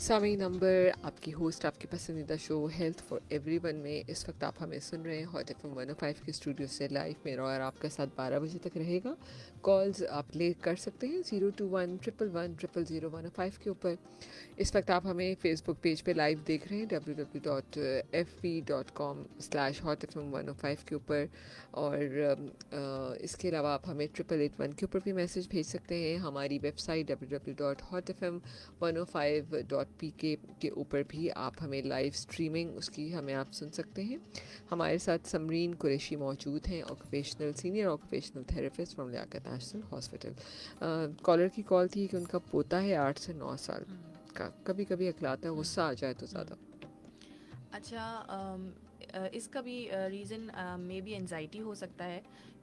Sami number आपकी होस्ट आपकी पसंदीदा शो हेल्थ फॉर एवरीवन में इस वक्त आप हमें सुन रहे हैं हॉट एफएम 105 के स्टूडियो से लाइव। मेरा और आपका साथ 12 बजे तक रहेगा। कॉल्स आप ले कर सकते हैं 021-111-000-105 के ऊपर। इस वक्त आप हमें फेसबुक पेज पे लाइव देख रहे हैं www.fb.com/hotfm105 के ऊपर। और इसके अलावा आप हमें 8881 के ऊपर भी मैसेज भेज सकते हैं। हमारी वेबसाइट www.hotfm105.pk के ऊपर भी आप हमें लाइव स्ट्रीमिंग उसकी हमें आप सुन सकते हैं। हमारे साथ समरीन कुरैशी मौजूद हैं, occupational senior occupational therapist from Liaquat National Hospital. Caller की कॉल थी कि उनका पोता है 8 से 9 साल का, कभी कभी अखलाता है, गुस्सा आ जाए तो ज़्यादा।
अच्छा, इसका भी रीज़न मे बी एंजाइटी हो सकता है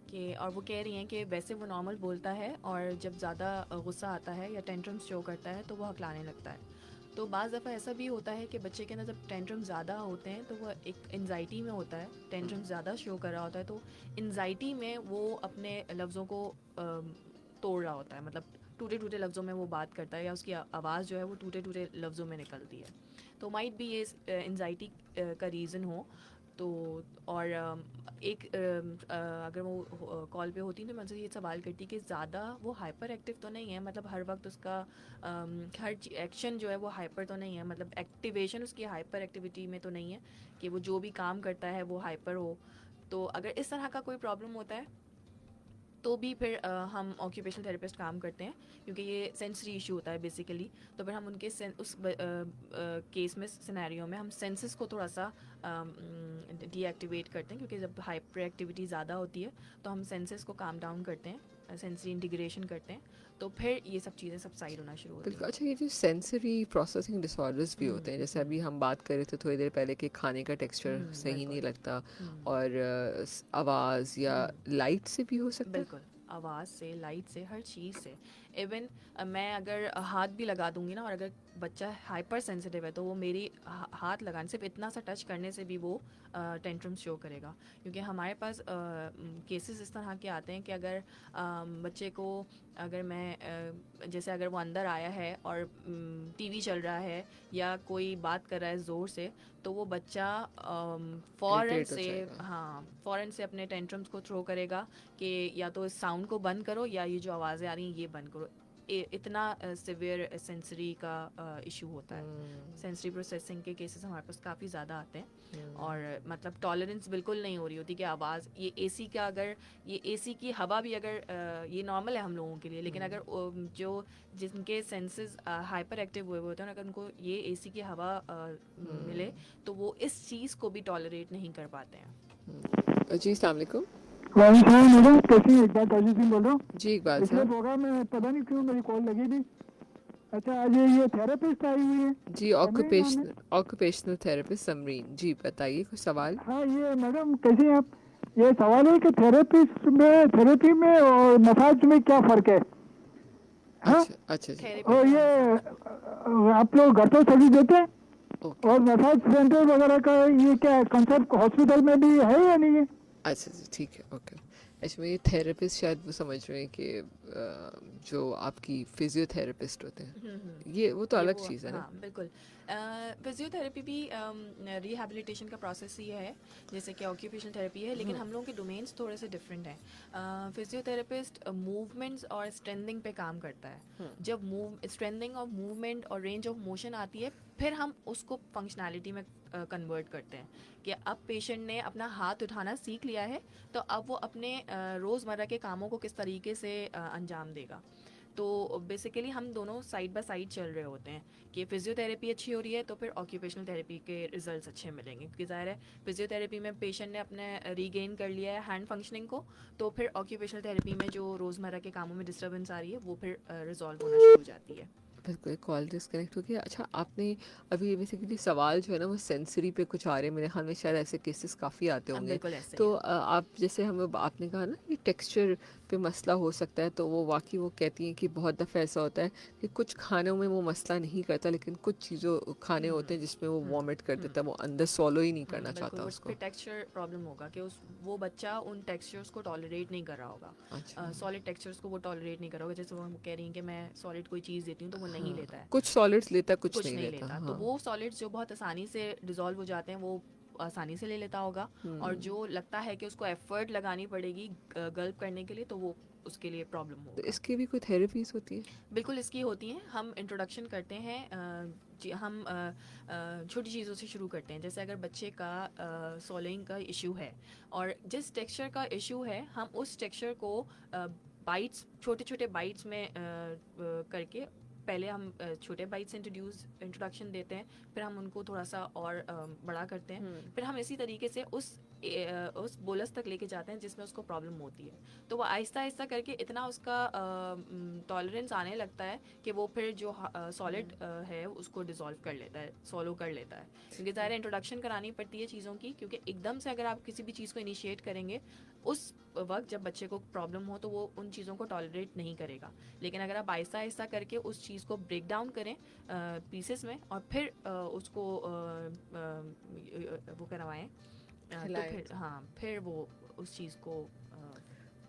कि, और वो कह रही हैं कि वैसे वो नॉर्मल बोलता है और जब ज़्यादा गुस्सा आता है या टेंट्रम्स शो करता है तो वो हकलाने लगता है। तो बाज़ दफ़ा ऐसा भी होता है कि बच्चे के अंदर जब टेंट्रम्स ज़्यादा होते हैं तो वो एक एंजाइटी में होता है, टेंट्रम्स ज़्यादा शो कर रहा होता है, तो एंजाइटी में वो अपने लफ्ज़ों को तोड़ रहा होता है, मतलब टूटे टूटे लफ्ज़ों में वो बात करता है या उसकी आवाज़ जो है वो टूटे टूटे लफ्ज़ों में निकलती है। तो माइट भी ये एंजाइटी का रीज़न हो। तो और एक अगर वो कॉल पे होती तो मैं उनसे ये सवाल करती कि ज़्यादा वो हाइपर एक्टिव तो नहीं है, मतलब हर वक्त उसका हर एक्शन जो है वो हाइपर तो नहीं है, मतलब एक्टिवेशन उसकी हाइपर एक्टिविटी में तो नहीं है कि वो जो भी काम करता है वो हाइपर हो। तो अगर इस तरह का कोई प्रॉब्लम होता है तो भी फिर हम ऑक्यूपेशनल थेरेपिस्ट काम करते हैं, क्योंकि ये सेंसरी इशू होता है बेसिकली। तो फिर हम उनके उस केस में सिनेरियो में हम सेंसेस को थोड़ा सा डीएक्टिवेट करते हैं, क्योंकि जब हाइपर एक्टिविटी ज़्यादा होती है तो हम सेंसेस को काम डाउन करते हैं, सेंसरी इंटीग्रेशन करते हैं, तो फिर ये सब चीज़ें सबसाइड होना शुरू होती
बिल्कुल।
हैं।
अच्छा, ये जो सेंसरी प्रोसेसिंग डिसऑर्डर्स भी होते हैं, जैसे अभी हम बात कर रहे थे थोड़ी देर पहले कि खाने का टेक्सचर सही नहीं
बिल्कुल।
लगता, और आवाज़ या लाइट से भी हो सकता है।
बिल्कुल, आवाज़ से, लाइट से, हर चीज़ से। इवन मैं अगर हाथ भी लगा दूंगी ना, और अगर बच्चा हाइपर सेंसिटिव है तो वो मेरी हाथ लगाने, सिर्फ इतना सा टच करने से भी वो टेंट्रम्स शो करेगा। क्योंकि हमारे पास केसेस इस तरह के आते हैं कि अगर बच्चे को, अगर मैं जैसे अगर वो अंदर आया है और टीवी चल रहा है या कोई बात कर रहा है ज़ोर से, तो वो बच्चा फ़ौरन
इरिटेट हो
से,
जाएगा।
हाँ, फ़ौरन से अपने टेंट्रम्स को थ्रो करेगा कि या तो इस साउंड को बंद करो या ये जो आवाज़ें आ रही हैं ये बंद करो। इतना सिवियर सेंसरी का इशू होता है। सेंसरी प्रोसेसिंग के केसेस हमारे पास काफ़ी ज़्यादा आते हैं, और मतलब टॉलरेंस बिल्कुल नहीं हो रही होती कि आवाज़, ये एसी का, अगर ये एसी की हवा भी अगर ये नॉर्मल है हम लोगों के लिए, लेकिन अगर जो जिनके सेंसेस हाइपर एक्टिव हुए होते हैं, अगर उनको ये एसी की हवा मिले तो वो इस चीज़ को भी टॉलरेट नहीं कर पाते हैं।
जी, अस्सलाम वालेकुम।
वालेकुम मैडम, कैसी हैं? इकबाल ताजू सिंह बोल रहा हूँ।
जी इकबाल
पिछले
साहब।
प्रोग्राम में पता नहीं क्यों मेरी कॉल लगी थी। अच्छा, आज ये थेरेपिस्ट आई हुई है,
जी,
समरीन नाम है।
ऑक्यूपेशनल थेरेपिस्ट समरीन जी, बताइए कुछ सवाल।
हाँ, ये मैडम कैसी हैं आप? ये सवाल है कि थेरेपी में और मसाज में क्या फ़र्क है? हाँ,
अच्छा अच्छा जी।
थेरेपी
और
में
ये
और मसाज।
आप लोग घर पे सर्विस देते हैं?
ओके।
और मसाज सेंटर वगैरह का ये क्या कंसेप्ट हॉस्पिटल में भी है या नहीं है?
अच्छा जी, ठीक है, ओके। अच्छा, ये थेरेपिस्ट शायद वो समझ रहे हैं कि जो आपकी फिजियोथेरेपिस्ट होते हैं, ये वो तो
ये
अलग
वो,
चीज़ है ना।
हाँ बिल्कुल। फिजियोथेरेपी भी रिहैबिलिटेशन का प्रोसेस ही है, जैसे कि ऑक्यूपेशनल थेरेपी है, लेकिन हम लोगों के डोमेन्स थोड़े से डिफरेंट हैं। फिजियोथेरेपिस्ट मूवमेंट्स और स्ट्रेंथनिंग पे काम करता है। जब स्ट्रेंथनिंग और मूवमेंट और रेंज ऑफ मोशन आती है, फिर हम उसको फंक्शनैलिटी में कन्वर्ट करते हैं कि अब पेशेंट ने अपना हाथ उठाना सीख लिया है, तो अब वो अपने रोज़मर्रा के कामों को किस तरीके से अंजाम देगा। तो बेसिकली हम दोनों साइड बाय साइड चल रहे होते हैं कि फिजियोथेरेपी अच्छी हो रही है तो फिर ऑक्यूपेशनल थेरेपी के रिजल्ट्स अच्छे मिलेंगे, क्योंकि ज़ाहिर है फिजियोथेरेपी में पेशेंट ने अपने रीगेन कर लिया है हैंड फंक्शनिंग को, तो फिर ऑक्यूपेशनल थेरेपी में जो रोज़मर्रा के कामों में डिस्टर्बेंस आ रही है वो फिर रिजॉल्व होना शुरू हो जाती है।
बिल्कुल, कॉल डिस्कनेक्ट हो गया। अच्छा, आपने अभी बेसिकली सवाल जो है ना वो सेंसरी पे कुछ आ रहे हैं, मेरे ख्याल में शायद ऐसे केसेस काफ़ी आते
अब
होंगे।
बिल्कुल ऐसे ही
तो
है।
आप जैसे हमें आपने कहा ना कि टेक्सचर पे मसला हो सकता है, तो वो वाकई वो कहती हैं कि बहुत दफ़ा ऐसा होता है कि कुछ खानों में वो मसला नहीं करता, लेकिन कुछ चीज़ों खाने होते हैं जिसमें वो वॉमिट कर देता है, वो अंदर सॉलो ही नहीं करना
बिल्कुल,
चाहता
वो
उसको।
फिर टेक्सचर प्रॉब्लम होगा कि वो बच्चा उन टेक्सचर्स को टॉलरेट नहीं कर रहा होगा।
अच्छा।
सॉलिड टेक्सचर्स को वो टॉलरेट नहीं कर रहा होगा। जैसे वो हम कह रही हैं कि मैं सॉलिड कोई चीज़ देती हूँ तो वो नहीं लेता है,
कुछ सॉलिड्स लेता, कुछ
कुछ
नहीं
नहीं
लेता।
लेता।
हाँ।
तो वो सॉलिड्स जो बहुत आसानी से डिजॉल्व हो जाते हैं वो आसानी से ले लेता होगा, और जो लगता है कि उसको एफर्ट लगानी पड़ेगी गल्प करने के लिए, तो वो उसके लिए प्रॉब्लम
तो
होगा।
इसकी भी कोई थेरेपीज होती है?
बिल्कुल इसकी होती हैं। हम इंट्रोडक्शन करते हैं, हम छोटी चीज़ों से शुरू करते हैं। जैसे अगर बच्चे का सॉलोइंग का इशू है और जिस टेक्सचर का इशू है, हम उस टेक्सचर को बाइट्स, छोटे छोटे बाइट्स में करके पहले हम छोटे बाइट्स इंट्रोडक्शन देते हैं, फिर हम उनको थोड़ा सा और बड़ा करते हैं, फिर हम इसी तरीके से उस बोलस तक लेके जाते हैं जिसमें उसको प्रॉब्लम होती है। तो वो आहिस्ता आहिस्ता करके इतना उसका टॉलरेंस आने लगता है कि वो फिर जो सॉलिड है उसको डिसॉल्व कर लेता है, सॉलो कर लेता है। क्योंकि ज़ाहिर इंट्रोडक्शन करानी पड़ती है चीज़ों की, क्योंकि एकदम से अगर आप किसी भी चीज़ को इनिशिएट करेंगे उस वक्त जब बच्चे को प्रॉब्लम हो, तो वो उन चीज़ों को टॉलरेट नहीं करेगा। लेकिन अगर आप आहिस्ता आहिस्ता करके उस चीज़ को ब्रेक डाउन करें पीसेस में, और फिर उसको वो करवाएं, तो
खिलाएं।
फिर हाँ, फिर वो उस चीज़ को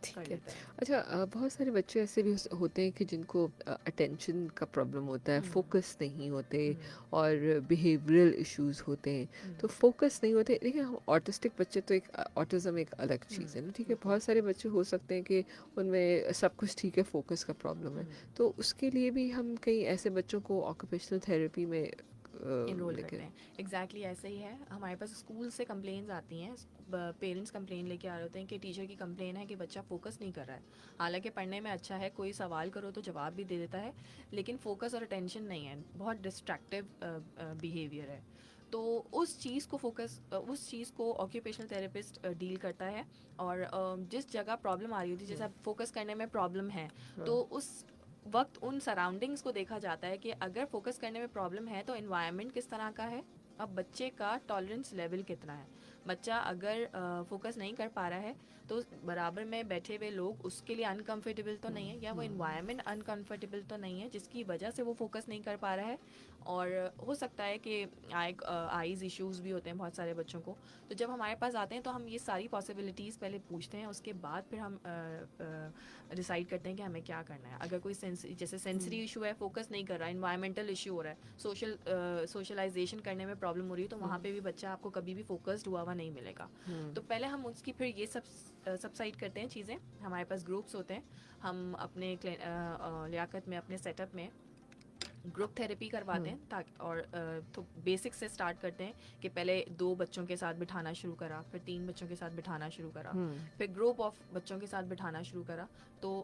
कर
ठीक है।
लेता है।
अच्छा, बहुत सारे बच्चे ऐसे भी होते हैं कि जिनको अटेंशन का प्रॉब्लम होता है, फोकस नहीं होते, और बिहेवियरल इश्यूज होते हैं। तो फोकस नहीं होते, देखिए हम ऑटिस्टिक बच्चे तो एक ऑटिज़म एक अलग चीज़ है ना, ठीक है। बहुत सारे बच्चे हो सकते हैं कि उनमें सब कुछ ठीक है, फोकस का प्रॉब्लम है, तो उसके लिए भी हम कई ऐसे बच्चों को ऑक्यूपेशनल थेरेपी में
इनरोल
लेके।
करते हैं। एग्जैक्टली ऐसे ही है। हमारे पास स्कूल से कंप्लेंट्स आती हैं, पेरेंट्स कंप्लेन लेके आ रहे होते हैं कि टीचर की कंप्लेन है कि बच्चा फोकस नहीं कर रहा है। हालांकि पढ़ने में अच्छा है, कोई सवाल करो तो जवाब भी दे देता है, लेकिन फोकस और अटेंशन नहीं है, बहुत डिस्ट्रैक्टिव बिहेवियर है। तो उस चीज़ को ऑक्यूपेशनल थेरेपिस्ट डील करता है। और जिस जगह प्रॉब्लम आ रही होती है, जैसे फोकस करने में प्रॉब्लम है, तो उस वक्त उन सराउंडिंग्स को देखा जाता है कि अगर फोकस करने में प्रॉब्लम है तो एनवायरनमेंट किस तरह का है, अब बच्चे का टॉलरेंस लेवल कितना है। बच्चा अगर फोकस नहीं कर पा रहा है, तो बराबर में बैठे हुए लोग उसके लिए अनकंफर्टेबल तो नहीं है, या वो एनवायरनमेंट अनकंफर्टेबल तो नहीं है जिसकी वजह से वो फोकस नहीं कर पा रहा है। और हो सकता है कि आईज़ इश्यूज़ भी होते हैं बहुत सारे बच्चों को। तो जब हमारे पास आते हैं तो हम ये सारी पॉसिबिलिटीज़ पहले पूछते हैं, उसके बाद फिर हम डिसाइड करते हैं कि हमें क्या करना है। अगर कोई जैसे सेंसरी इशू है, फोकस नहीं कर रहा है, इन्वायरमेंटल इशू हो रहा है, सोशलाइजेशन करने में प्रॉब्लम हो रही है, तो वहाँ पे भी बच्चा आपको कभी भी फोकस्ड हुआ हुआ नहीं मिलेगा। तो पहले हम उसकी फिर ये सब साइड करते हैं चीज़ें। हमारे पास ग्रुप्स होते हैं, हम अपने लियाकत में, अपने सेटअप में ग्रुप थेरेपी करवाते हैं, ताकि और तो बेसिक से स्टार्ट करते हैं कि पहले 2 बच्चों के साथ बिठाना शुरू करा, फिर 3 बच्चों के साथ बिठाना शुरू करा, फिर ग्रुप ऑफ बच्चों के साथ बिठाना शुरू करा। तो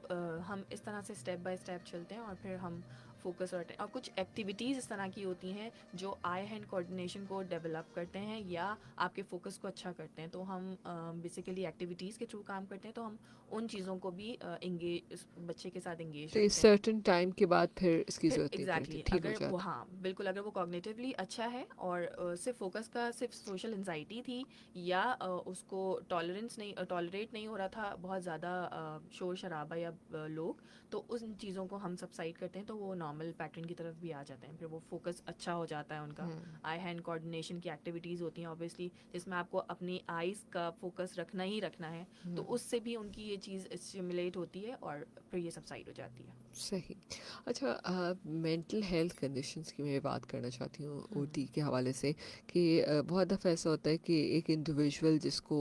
हम इस तरह से स्टेप बाय स्टेप चलते हैं, और फिर हम फोकस और कुछ एक्टिविटीज़ इस तरह की होती हैं जो आई हैंड कोऑर्डिनेशन को डेवलप करते हैं या आपके फोकस को अच्छा करते हैं। तो हम बेसिकली एक्टिविटीज़ के थ्रू काम करते हैं, तो हम उन चीज़ों को भी एंगेज, बच्चे के साथ एंगेज
तो
रखते
इस
हैं।
सर्टेन टाइम के बाद फिर इसकी
फिर
ज़रूरत नहीं पड़ती,
एग्जैक्टली
ठीक हो
अगर वो,
जाता।
हाँ बिल्कुल, अगर वो कॉग्निटिवली अच्छा है और सिर्फ फोकस का सिर्फ सोशल एंजाइटी थी, या उसको टॉलरेट नहीं हो रहा था बहुत ज़्यादा शोर शराबा या लोग, तो उन चीज़ों को हम सबसाइड करते हैं, तो वो नॉर्मल पैटर्न की तरफ भी आ जाते हैं। फिर वो फोकस अच्छा हो जाता है उनका। आई हैंड कोऑर्डिनेशन की एक्टिविटीज़ होती हैं ऑब्वियसली, जिसमें आपको अपनी आइज़ का फोकस रखना ही रखना है, तो उससे भी उनकी ये चीज़ स्टिमुलेट होती है और फिर ये सबसाइड हो जाती है।
सही। अच्छा, मेंटल हेल्थ कंडीशंस की मैं बात करना चाहती हूँ ओटी के हवाले से, कि बहुत दफ़ा ऐसा होता है कि एक इंडिविजुअल जिसको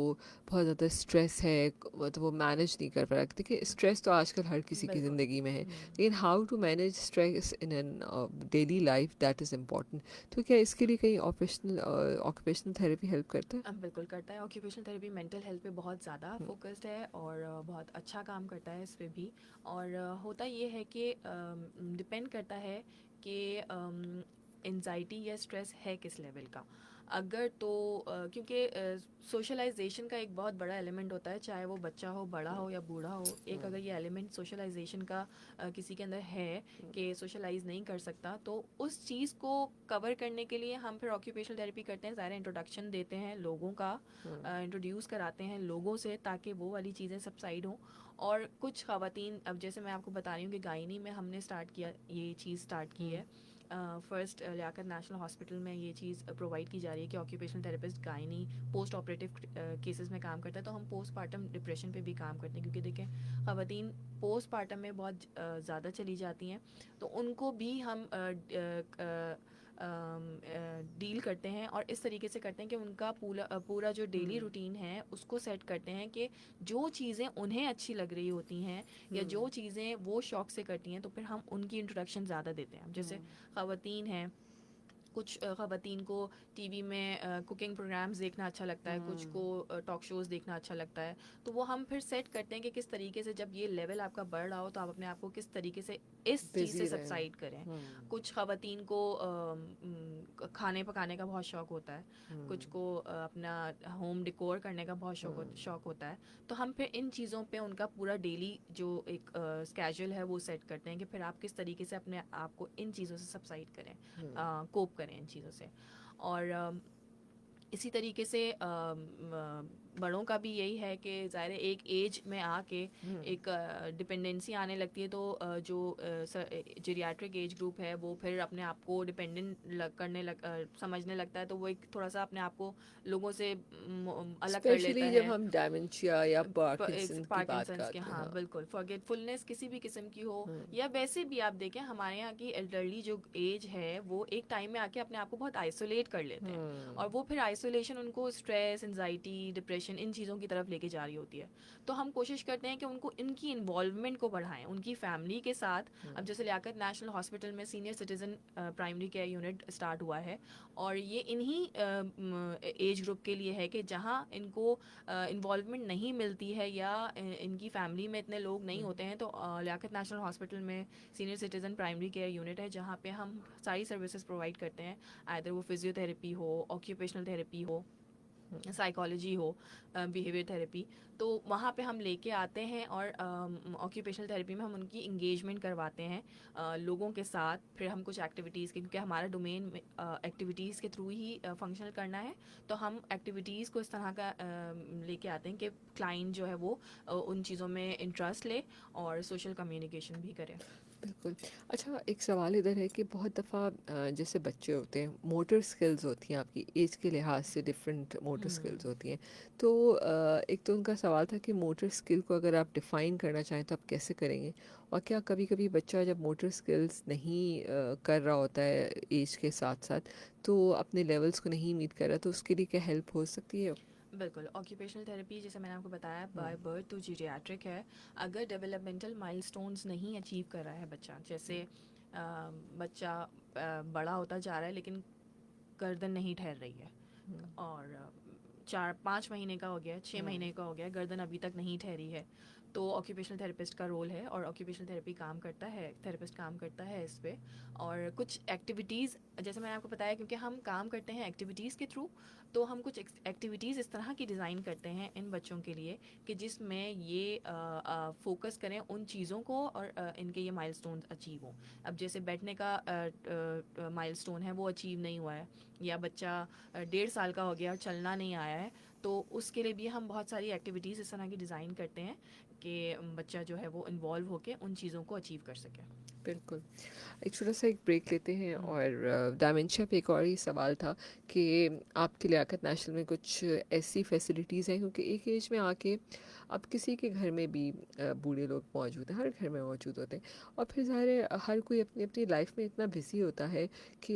बहुत ज़्यादा स्ट्रेस है, मतलब वो मैनेज नहीं कर पा रहा। देखिए स्ट्रेस तो आजकल हर किसी की
बिल्कुल।
ज़िंदगी में है, लेकिन how to manage stress in an daily life, that is important. तो क्या इसके लिए कहीं ऑक्यूपेशनल थेरेपी हेल्प करता है?
बिल्कुल करता है। ऑक्यूपेशनल थेरेपी मेंटल हेल्थ पे बहुत ज़्यादा फोकस्ड है, और बहुत अच्छा काम करता है इस पे भी। और होता ये है कि डिपेंड करता है कि एंजाइटी या स्ट्रेस है किस लेवल का। अगर तो क्योंकि सोशलाइजेशन का एक बहुत बड़ा एलिमेंट होता है, चाहे वो बच्चा हो, बड़ा हो या बूढ़ा हो। एक अगर ये एलिमेंट सोशलाइजेशन का किसी के अंदर है कि सोशलाइज नहीं कर सकता, तो उस चीज़ को कवर करने के लिए हम फिर ऑक्यूपेशनल थेरेपी करते हैं। ज़ाहिर इंट्रोडक्शन देते हैं लोगों का, इंट्रोड्यूस कराते हैं लोगों से, ताकि वो वाली चीज़ें सबसाइड हों। और कुछ ख़वातीन, अब जैसे मैं आपको बता रही हूँ कि गायनी में हमने स्टार्ट किया, ये चीज़ स्टार्ट की है, फर्स्ट लियाकत नेशनल हॉस्पिटल में ये चीज़ प्रोवाइड की जा रही है कि occupational therapist gynae post operative cases में काम करता है, तो हम पोस्टपार्टम डिप्रेशन पे भी काम करते हैं, क्योंकि देखें ख़वातीन पोस्टपार्टम में बहुत ज़्यादा चली जाती हैं, तो उनको भी हम डील करते हैं और इस तरीके से करते हैं कि उनका पूरा जो डेली रूटीन है उसको सेट करते हैं कि जो चीज़ें उन्हें अच्छी लग रही होती हैं या जो चीज़ें वो शौक से करती हैं, तो फिर हम उनकी इंट्रोडक्शन ज़्यादा देते हैं। जैसे ख़वातीन हैं, कुछ ख़वातीन को टीवी में कुकिंग प्रोग्राम्स देखना अच्छा लगता है, कुछ को टॉक शोज़ देखना अच्छा लगता है, तो वो हम फिर सेट करते हैं कि किस तरीके से जब ये लेवल आपका बढ़ रहा हो तो आप अपने आप को किस तरीके से इस चीज़ से सबसाइड करें। कुछ ख़वातीन को खाने पकाने का बहुत शौक़ होता है, कुछ को अपना होम डेकोर करने का बहुत शौक़ होता है, तो हम फिर इन चीज़ों पे उनका पूरा डेली जो एक स्केड्यूल है वो सेट करते हैं कि फिर आप किस तरीके से अपने आप को इन चीज़ों से सबसाइड करें, कोप करें इन चीज़ों से। और इसी तरीके से बड़ों का भी यही है कि ज़ाहिर है एक एज में आके एक डिपेंडेंसी आने लगती है, तो जो जेरियाट्रिक एज ग्रुप है वो फिर अपने आप को डिपेंडेंट समझने लगता है, तो वो एक थोड़ा सा अपने आप को लोगों से अलग कर लेता है।
जब हम डायमेंशिया या पार्किंसंस
के, हाँ बिल्कुल, फॉरगेटफुलनेस किसी भी किस्म की हो या वैसे भी आप देखें हमारे यहाँ की एल्डरली जो एज है वो एक टाइम में आके अपने आप को बहुत आइसोलेट कर लेते हैं, और वो फिर आइसोलेशन उनको स्ट्रेस, एंजाइटी, डिप्रेशन, इन चीज़ों की तरफ लेके जा रही होती है। तो हम कोशिश करते हैं कि उनको इनकी इन्वॉल्वमेंट को बढ़ाएं उनकी फैमिली के साथ। अब जैसे लियाकत नेशनल हॉस्पिटल में senior citizen primary care unit start हुआ है, और ये इन्हीं एज ग्रुप के लिए है कि जहाँ इनको इन्वॉल्वमेंट नहीं मिलती है या इनकी फैमिली में इतने लोग नहीं होते हैं, तो लियाकत नेशनल हॉस्पिटल में senior citizen primary care unit है, जहाँ पे हम सारी सर्विसेज प्रोवाइड करते हैं, आइदर वो फिजियोथेरेपी हो, ऑक्यूपेशनल थेरेपी हो, साइकोलॉजी हो, बिहेवियर थेरेपी, तो वहाँ पे हम लेके आते हैं और ऑक्यूपेशनल थेरेपी में हम उनकी इंगेजमेंट करवाते हैं लोगों के साथ। फिर हम कुछ एक्टिविटीज़ के, क्योंकि हमारा डोमेन में एक्टिविटीज़ के थ्रू ही फंक्शनल करना है, तो हम एक्टिविटीज़ को इस तरह का लेके आते हैं कि क्लाइंट जो है वो उन चीज़ों में इंटरेस्ट ले और सोशल कम्युनिकेशन भी करे।
बिल्कुल। अच्छा, एक सवाल इधर है कि बहुत दफ़ा जैसे बच्चे होते हैं, मोटर स्किल्स होती हैं आपकी एज के लिहाज से डिफरेंट मोटर स्किल्स होती हैं, तो एक तो उनका सवाल था कि मोटर स्किल को अगर आप डिफ़ाइन करना चाहें तो आप कैसे करेंगे, और क्या कभी कभी बच्चा जब मोटर स्किल्स नहीं कर रहा होता है एज के साथ साथ, तो अपने लेवल्स को नहीं मीट कर रहा, तो उसके लिए क्या हेल्प हो सकती है?
बिल्कुल, ऑक्यूपेशनल थेरेपी जैसे मैंने आपको बताया बाय बर्थ टू जीरियाट्रिक है। अगर डेवलपमेंटल माइलस्टोन्स नहीं अचीव कर रहा है बच्चा, जैसे बच्चा बड़ा होता जा रहा है लेकिन गर्दन नहीं ठहर रही है, और 4-5 महीने का हो गया, 6 महीने का हो गया, गर्दन अभी तक नहीं ठहरी है, तो ऑक्यूपेशनल थेरेपिस्ट का रोल है, और ऑक्यूपेशनल थेरेपी काम करता है, थेरेपिस्ट काम करता है इस पे। और कुछ एक्टिविटीज़ जैसे मैंने आपको बताया, क्योंकि हम काम करते हैं एक्टिविटीज़ के थ्रू, तो हम कुछ एक्टिविटीज़ इस तरह की डिज़ाइन करते हैं इन बच्चों के लिए कि जिसमें ये फोकस करें उन चीज़ों को और इनके ये माइलस्टोन अचीव हों। अब जैसे बैठने का माइलस्टोन है वो अचीव नहीं हुआ है, या बच्चा 1.5 साल का हो गया और चलना नहीं आया है, तो उसके लिए भी हम बहुत सारी एक्टिविटीज़ इस तरह की डिज़ाइन करते हैं कि बच्चा जो है वो इन्वॉल्व होकर उन चीज़ों को अचीव कर सके।
बिल्कुल। एक छोटा सा एक ब्रेक लेते हैं, और डायमेंशिया पे एक और ही सवाल था कि आपके लियाकत नेशनल में कुछ ऐसी फैसिलिटीज़ हैं, क्योंकि एक एज में आके अब किसी के घर में भी बूढ़े लोग मौजूद हैं, हर घर में मौजूद होते हैं, और फिर ज़ाहिर है हर कोई अपनी अपनी लाइफ में इतना बिजी होता है कि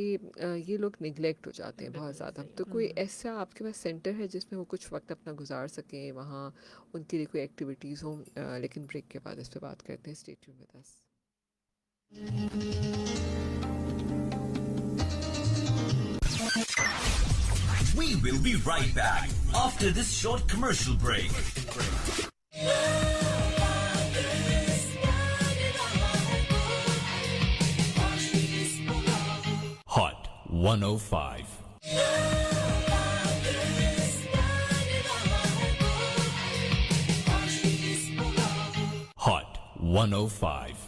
ये लोग निगलेक्ट हो जाते हैं बहुत ज़्यादा। तो कोई ऐसा आपके पास सेंटर है जिसमें वो कुछ वक्त अपना गुजार सकें, वहाँ उनके लिए कोई एक्टिविटीज़ हों? लेकिन ब्रेक के बाद इस पर बात करते हैं। Stay tuned with us.
We will be right back after this short commercial break. Hot 105. Hot 105.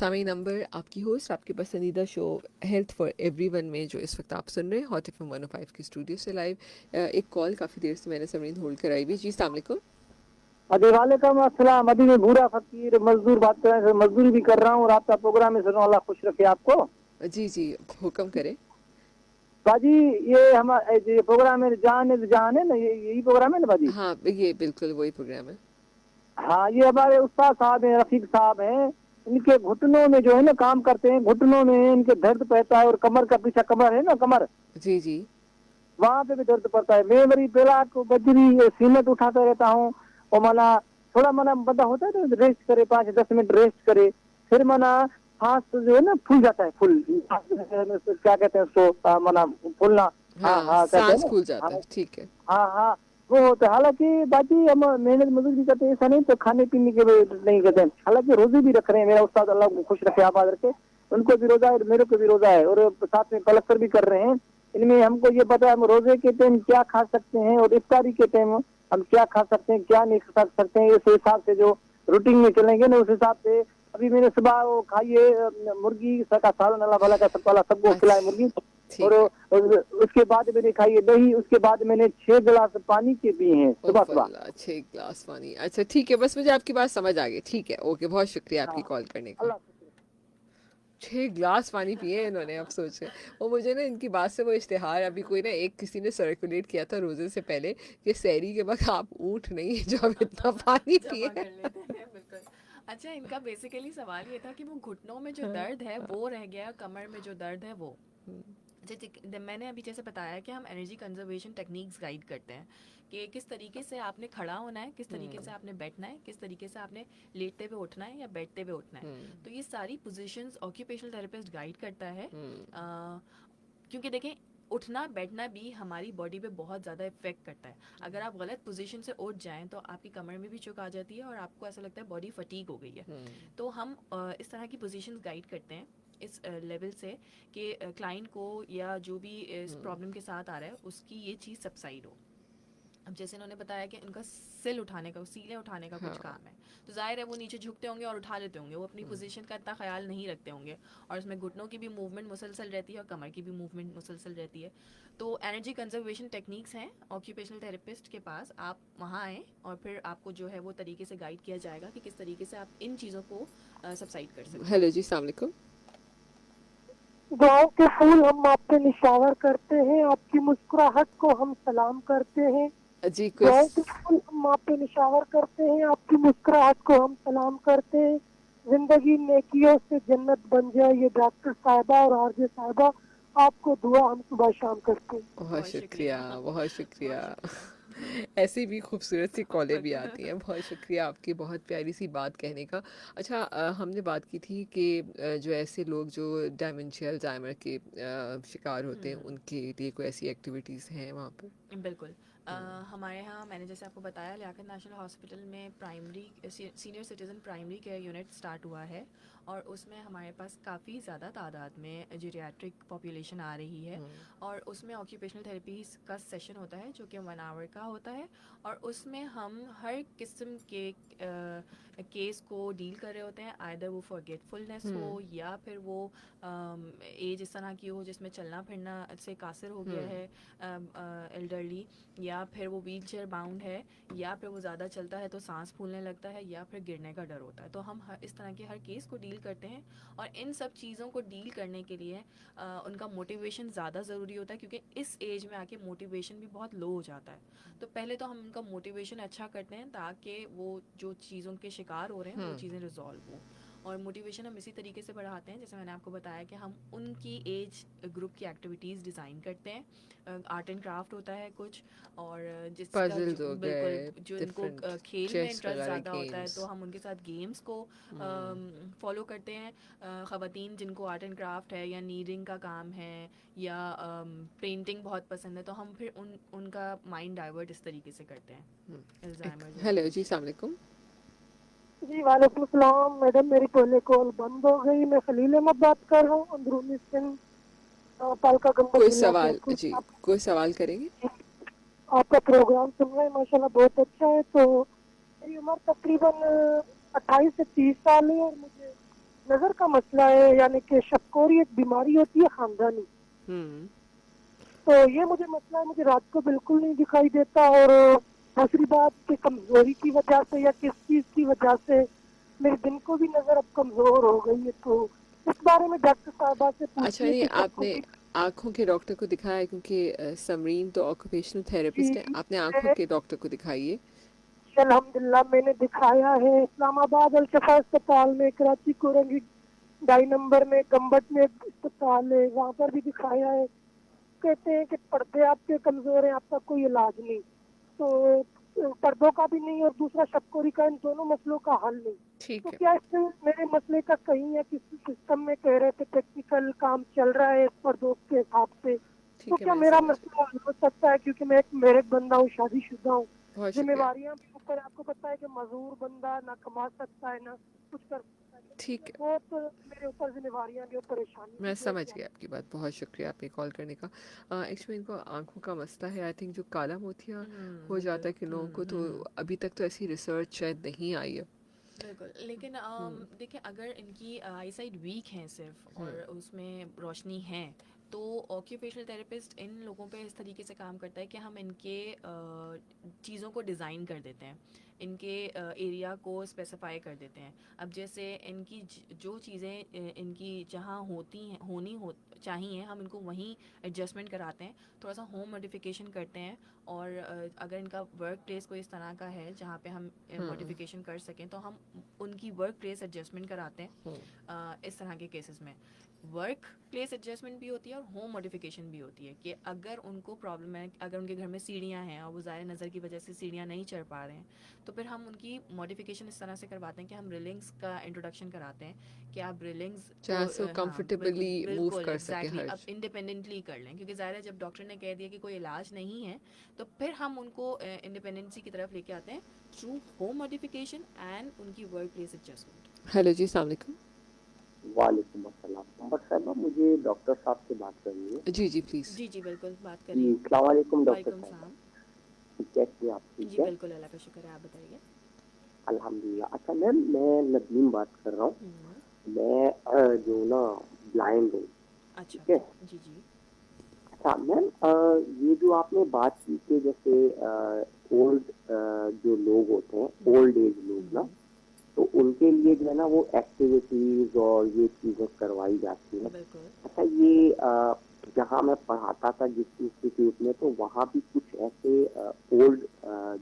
Sami number आपकी होस्ट आपके पसंदीदा शो हेल्थ फॉर एवरीवन में जो इस वक्त आप सुन रहे हैं हॉट एफएम 105 की स्टूडियो से लाइव एक कॉल काफ़ी देर से मैंने समरीन होल्ड कराई भी। जी अस्सलाम वालेकुम।
अभी वालेकुम अस्सलाम। अभी मैं भूरा फकीर मजदूर बात कर रहा हूँ, मजदूरी भी कर रहा हूँ और आपका प्रोग्राम में सुनो, अल्लाह खुश रखे आपको।
जी जी हुक्म करें।
बाजी ये हमारा ये प्रोग्राम है जहान है ना, ये यही प्रोग्राम है ना बाजी?
हाँ ये बिल्कुल वही प्रोग्राम है।
हाँ, ये हमारे उस्ताद साहब हैं, रफीक साहब हैं। इनके घुटनों में जो है ना काम करते हैं, घुटनों में इनके दर्द रहता है और कमर का पीछा कमर है ना, कमर
जी जी
वहाँ पे भी दर्द पड़ता है। मैं बड़ी पहला को बजरी सीमेंट उठाता रहता हूँ और मना थोड़ा मना बंदा होता है तो रेस्ट करे, 5-10 मिनट रेस्ट करे, फिर मना हाथ जो है ना फूल जाता है, फूल क्या कहते हैं उसको, मना फूलना। हाँ
हाँ
हाँ कहते हैं
सांस
ना।
फूल जाता
हाँ
है। ठीक है।
हाँ हाँ, वो होता है। हालांकि बाकी हम मेहनत मजदूरी करते हैं, ऐसा नहीं तो खाने पीने के भी नहीं करते हैं। हालांकि रोजे भी रख रहे हैं, मेरा उस्ताद अल्लाह को खुश रखे आबाद रखे, उनको भी रोजा है और मेरे को भी रोजा है और साथ में पलस्तर भी कर रहे हैं। इनमें हमको ये पता है हम रोजे के टाइम क्या खा सकते हैं और इफ्तारी के टाइम हम क्या खा सकते हैं, क्या नहीं खा सकते हैं। इस हिसाब से जो रूटीन में चलेंगे ना, उस हिसाब से अभी मैंने सुबह वो खाइए मुर्गी का सालन, अल्लाह भला का सब सबको खिलाए मुर्गी,
ठीक
और
है।
उसके बाद मैंने खाई है दही, उसके बाद मैंने 6 गिलास पानी के पिए हैं सुबह सुबह।
अल्लाह 6 गिलास पानी। अच्छा ठीक है, बस मुझे आपकी बात समझ आ गई। ठीक है ओके, बहुत शुक्रिया आपकी कॉल करने का।
अल्लाह
6 गिलास पानी पिए इन्होंने। अब सोचे वो मुझे ना इनकी बात से वो इश्तिहार अभी कोई ना एक किसी ने सर्कुलेट किया था रोजे से पहले कि सहरी के वक्त आप ऊँट नहीं जो आप इतना पानी
जमा
पिए।
कर लेते हैं बिल्कुल। अच्छा, इनका बेसिकली सवाल ये था कि वो घुटनों में जो दर्द है वो रह गया, कमर में जो दर्द है वो। अच्छा मैंने अभी जैसे बताया कि हम एनर्जी कंजर्वेशन टेक्निक्स गाइड करते हैं कि किस तरीके से आपने खड़ा होना है, किस तरीके से आपने बैठना है, किस तरीके से आपने लेटते हुए उठना है या बैठते हुए उठना है। तो ये सारी पोजीशंस ऑक्यूपेशनल थेरेपिस्ट गाइड करता है। क्योंकि देखें, उठना बैठना भी हमारी बॉडी पे बहुत ज़्यादा इफेक्ट करता है। अगर आप गलत पोजीशन से उठ जाएं तो आपकी कमर में भी चुक आ जाती है और आपको ऐसा लगता है बॉडी फटीग हो गई है। तो हम इस तरह की पोजीशंस गाइड करते हैं इस लेवल से कि क्लाइंट को या जो भी इस प्रॉब्लम के साथ आ रहा है उसकी ये चीज़ सबसाइड हो। अब जैसे इन्होंने बताया कि उनका सिल उठाने का, सीले उठाने का कुछ काम है, तो जाहिर है वो नीचे झुकते होंगे और उठा लेते होंगे, वो अपनी पोजीशन का इतना ख्याल नहीं रखते होंगे और उसमें घुटनों की भी मूवमेंट मुसलसल रहती है और कमर की भी मूवमेंट मुसलसल रहती है। तो एनर्जी कंजर्वेशन टेक्निक्स हैं ऑक्यूपेशनल थेरेपिस्ट के पास, आप वहाँ आएँ और फिर आपको जो है वो तरीके से गाइड किया जाएगा कि किस तरीके से आप इन चीज़ों को सबसाइड कर सकते हैं।
हेलो जी अस्सलाम वालेकुम।
गाँव के फूल हम आप पे निशावर करते हैं, आपकी मुस्कुराहट को हम सलाम करते हैं।
जी
गाँव के
कुछ
फूल हम आप पे निशावर करते हैं, आपकी मुस्कुराहट को हम सलाम करते हैं। जिंदगी नेकियों से जन्नत बन जाए, ये डॉक्टर साहिबा और आरजे साहिबा आपको दुआ हम सुबह शाम करते हैं।
बहुत शुक्रिया बहुत शुक्रिया। ऐसी भी खूबसूरत सी कॉलें भी आती हैं। बहुत शुक्रिया आपकी बहुत प्यारी सी बात कहने का। अच्छा हमने बात की थी कि जो ऐसे लोग जो डायमेंशिया अल्जाइमर के शिकार होते हैं उनके लिए कोई ऐसी एक्टिविटीज़ हैं वहाँ पर?
बिल्कुल। हमारे यहाँ मैंने जैसे आपको बताया लियाकत नेशनल हॉस्पिटल में primary senior citizen primary care unit start हुआ है और उसमें हमारे पास काफ़ी ज़्यादा तादाद में जीरियाट्रिक पॉपुलेशन आ रही है और उसमें ऑक्यूपेशनल थेरेपी का सेशन होता है जो कि 1 आवर का होता है और उसमें हम हर किस्म के केस को डील कर रहे होते हैं। आइदर वो फॉरगेटफुलनेस हो या फिर वो एज इस तरह की हो जिसमें चलना फिरना से कासिर हो गया है एल्डरली, या फिर वो व्हील चेयर बाउंड है, या फिर वो ज़्यादा चलता है तो सांस फूलने लगता है, या फिर गिरने का डर होता है। तो हम इस तरह के हर केस को डील करते हैं और इन सब चीज़ों को डील करने के लिए उनका मोटिवेशन ज़्यादा ज़रूरी होता है क्योंकि इस एज में आके मोटिवेशन भी बहुत लो हो जाता है। तो पहले तो हम उनका मोटिवेशन अच्छा करते हैं ताकि वो जो चीज़ों के शिकार हो रहे हैं वो चीज़ें रिजॉल्व हो। और मोटिवेशन हम इसी तरीके से बढ़ाते हैं जैसे मैंने आपको बताया कि हम उनकी एज ग्रुप की एक्टिविटीज़ डिज़ाइन करते हैं। आर्ट एंड क्राफ्ट होता है कुछ, और जिसका
पजल्स हो गए,
बिल्कुल जो इनको
डिफरेंट
खेल में
चेस
इंटरेस्ट
वगैरह
ज़्यादा होता है
गेम्स।
तो हम उनके साथ गेम्स को फॉलो करते हैं। ख़वातीन जिनको आर्ट एंड क्राफ्ट है या नीडिंग का काम है या पेंटिंग बहुत पसंद है तो हम फिर उनका माइंड डाइवर्ट इस तरीके से करते हैं। अल्जाइमर
हेलो जी अस्सलाम वालेकुम।
जी वालेकुम सलाम मैडम, मेरी पहले कॉल बंद हो गई। मैं खलील अहमद बात कर रहा हूँ, अंदरूनी सिंध, पालका गंबद
कोई
जिला
सवाल
फैसपुर।
जी कोई सवाल करेंगे?
आपका प्रोग्राम सुन रहे हैं माशाल्लाह बहुत अच्छा है। तो मेरी उम्र तकरीबन 28 से 30 साल है और मुझे नजर का मसला है, यानी कि शबकोरी एक बीमारी होती है खानदानी।
हम्म।
तो ये मुझे मसला है, मुझे रात को बिल्कुल नहीं दिखाई देता, और दूसरी बात कि कमजोरी की वजह से या किस चीज की वजह से मेरे दिन को भी नजर अब कमजोर हो गई है। तो इस बारे में डॉक्टर साहबा से
अच्छा,
पूछिए
नहीं
कि
आपने
शबकोरी।
आँखों के डॉक्टर को दिखाया है? क्योंकि समरीन तो ऑक्यूपेशनल थेरेपिस्ट है,
जी,
आपने आँखों के डॉक्टर को दिखाइए।
अल्हम्दुलिल्लाह मैंने दिखाया है इस्लामाबाद अल शफा अस्पताल में, कराची कोरंगी 2.5 नंबर में, गम्बट में एक अस्पताल है, वहाँ पर भी दिखाया है। कहते हैं कि पर्दे आपके कमजोर हैं, आपका कोई इलाज नहीं। तो पर्दों का भी नहीं और दूसरा शबकोरी का, इन दोनों मसलों का हल नहीं। तो
ठीक है,
क्या इससे मेरे मसले का कहीं या किसी सिस्टम में कह रहे थे टेक्निकल काम चल रहा है इस पर्दों के हिसाब से, तो
ठीक है,
क्या
मैं
मेरा
समझ गई।
मसला हल हो सकता है? क्योंकि मैं एक मैरिड बंदा हूँ, शादीशुदा हूँ,
बहुत शुक्रिया।
जिम्मेवारियां भी ऊपर, आपको पता है कि मजदूर बंदा ना कमा सकता है ना कुछ कर सकता है।
ठीक है,
बहुत मेरे ऊपर जिम्मेवारियां भी और परेशानी भी
मैं
बहुत
समझ गई
ज्यादा।
आपकी बात। बहुत शुक्रिया आपके कॉल करने का। एक्चुअली इनको आँखों का मसला है, आई थिंक जो काला मोतिया हो जाता
बिल्कुल।
है कि लोगों को, तो अभी तक तो ऐसी रिसर्च शायद नहीं आई है।
बिल्कुल, लेकिन देखिए, अगर इनकी आईसाइट वीक है सिर्फ और उसमें रोशनी है, तो ऑक्यूपेशनल थेरेपिस्ट इन लोगों पे इस तरीके से काम करता है कि हम इनके चीज़ों को डिज़ाइन कर देते हैं, इनके एरिया को स्पेसिफाई कर देते हैं। अब जैसे इनकी जो चीज़ें इनकी जहाँ होती हैं, होनी हो चाहिए, हम इनको वहीं एडजस्टमेंट कराते हैं, थोड़ा सा होम मॉडिफिकेशन करते हैं। और अगर इनका वर्क प्लेस कोई इस तरह का है जहाँ पे हम मॉडिफिकेशन कर सकें, तो हम उनकी वर्क प्लेस एडजस्टमेंट कराते हैं। इस तरह के केसेस में वर्क प्लेस एडजस्टमेंट भी होती है और होम मॉडिफिकेशन भी होती है, कि अगर उनको प्रॉब्लम है, अगर उनके घर में सीढ़ियाँ हैं और वो ज़ाहिर नज़र की वजह से सीढ़ियाँ नहीं चढ़ पा रहे हैं, तो फिर हम उनकी मॉडिफिकेशन इस तरह से करवाते हैं कि हम रिलिंग्स का इंट्रोडक्शन कराते हैं कि आप रिलिंग्स को
जहाँ से वो
हाँ बिल्कुल
कंफर्टेबली मूव
बिल्कुल
कर सके
एग्जैक्टली
हर
अब इंडिपेंडेंटली कर लें, क्योंकि ज़ाहिर है जब डॉक्टर ने कह दिया कि कोई इलाज नहीं है, तो फिर हम उनको इंडिपेंडेंसी की तरफ लेके आते हैं थ्रू होम मॉडिफिकेशन एंड उनकी वर्क प्लेस एडजस्टमेंट।
हेलो जी, अस्सलाम वालेकुम।
वालेकुम अस्सलाम। मोहम्मद साहबा, मुझे डॉक्टर साहब से बात करनी है।
जी जी, प्लीज़।
जी जी बिल्कुल, बात
जी,
करिए।
अस्सलाम वालेकुम डॉक्टर
वालेकुम
साहबा।
सलाम।
कैसे हैं आप? ठीक
जी
है,
बिल्कुल, अल्लाह का शुक्र है, आप बताइए।
अल्हम्दुलिल्लाह। अच्छा मैम, मैं नदीम बात कर रहा हूँ।
हम्म,
मैं जो ना ब्लाइंड हूँ।
अच्छा।
ठीक है।
जी जी।
अच्छा मैम, ये जो आपने बात की कि जैसे ओल्ड जो लोग होते हैं, ओल्ड एज लोग ना, तो उनके लिए जो है ना वो एक्टिविटीज और ये चीजें करवाई जाती हैं।
बिल्कुल।
अच्छा, ये जहाँ मैं पढ़ाता था जिस इंस्टीट्यूट में, तो वहाँ भी कुछ ऐसे ओल्ड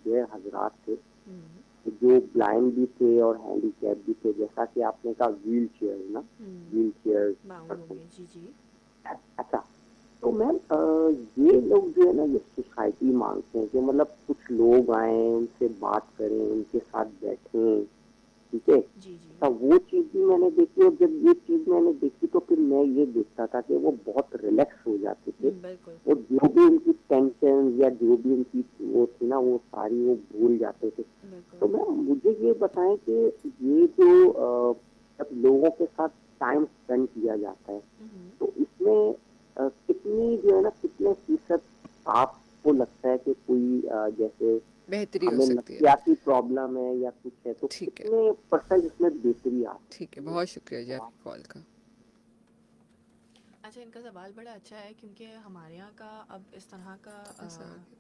जो है हजरात थे जो ब्लाइंड भी थे और हैंडीकैप भी थे, जैसा कि आपने कहा व्हील चेयर ना, व्हील चेयर
बाउंड हो
पर्सन।
गए, जी जी।
अच्छा, तो मैम ये लोग जो है ना ये सोसाइटी मांगते हैं कि मतलब कुछ लोग आए, उनसे बात करें, उनके साथ बैठें। ठीक है।
जी जी।
अच्छा, वो चीज भी मैंने देखी, और जब ये चीज मैंने देखी तो फिर मैं ये देखता था कि वो बहुत रिलैक्स हो जाते थे,
बिल्कुल
और जो भी उनकी टेंशन या जो भी उनकी वो थी ना, वो सारी वो भूल जाते थे। तो
बिल्कुल।
मैम मुझे ये बताएं कि ये जो जब लोगों के साथ टाइम स्पेंड किया जाता है, तो इसमें कितनी जो है ना, कितने फीसद आपको लगता है कि कोई जैसे
बेहतरी हो
हमें
सकती है।
नफ्सियाती प्रॉब्लम है या कुछ है, तो
ठीक है,
कितने परसेंट इसमें बेहतरी आ
ठीक है,
सकती है?
बहुत शुक्रिया जी आपकी कॉल का।
अच्छा, इनका सवाल बड़ा अच्छा है, क्योंकि हमारे यहाँ का अब इस तरह का
ऐसा आ गया।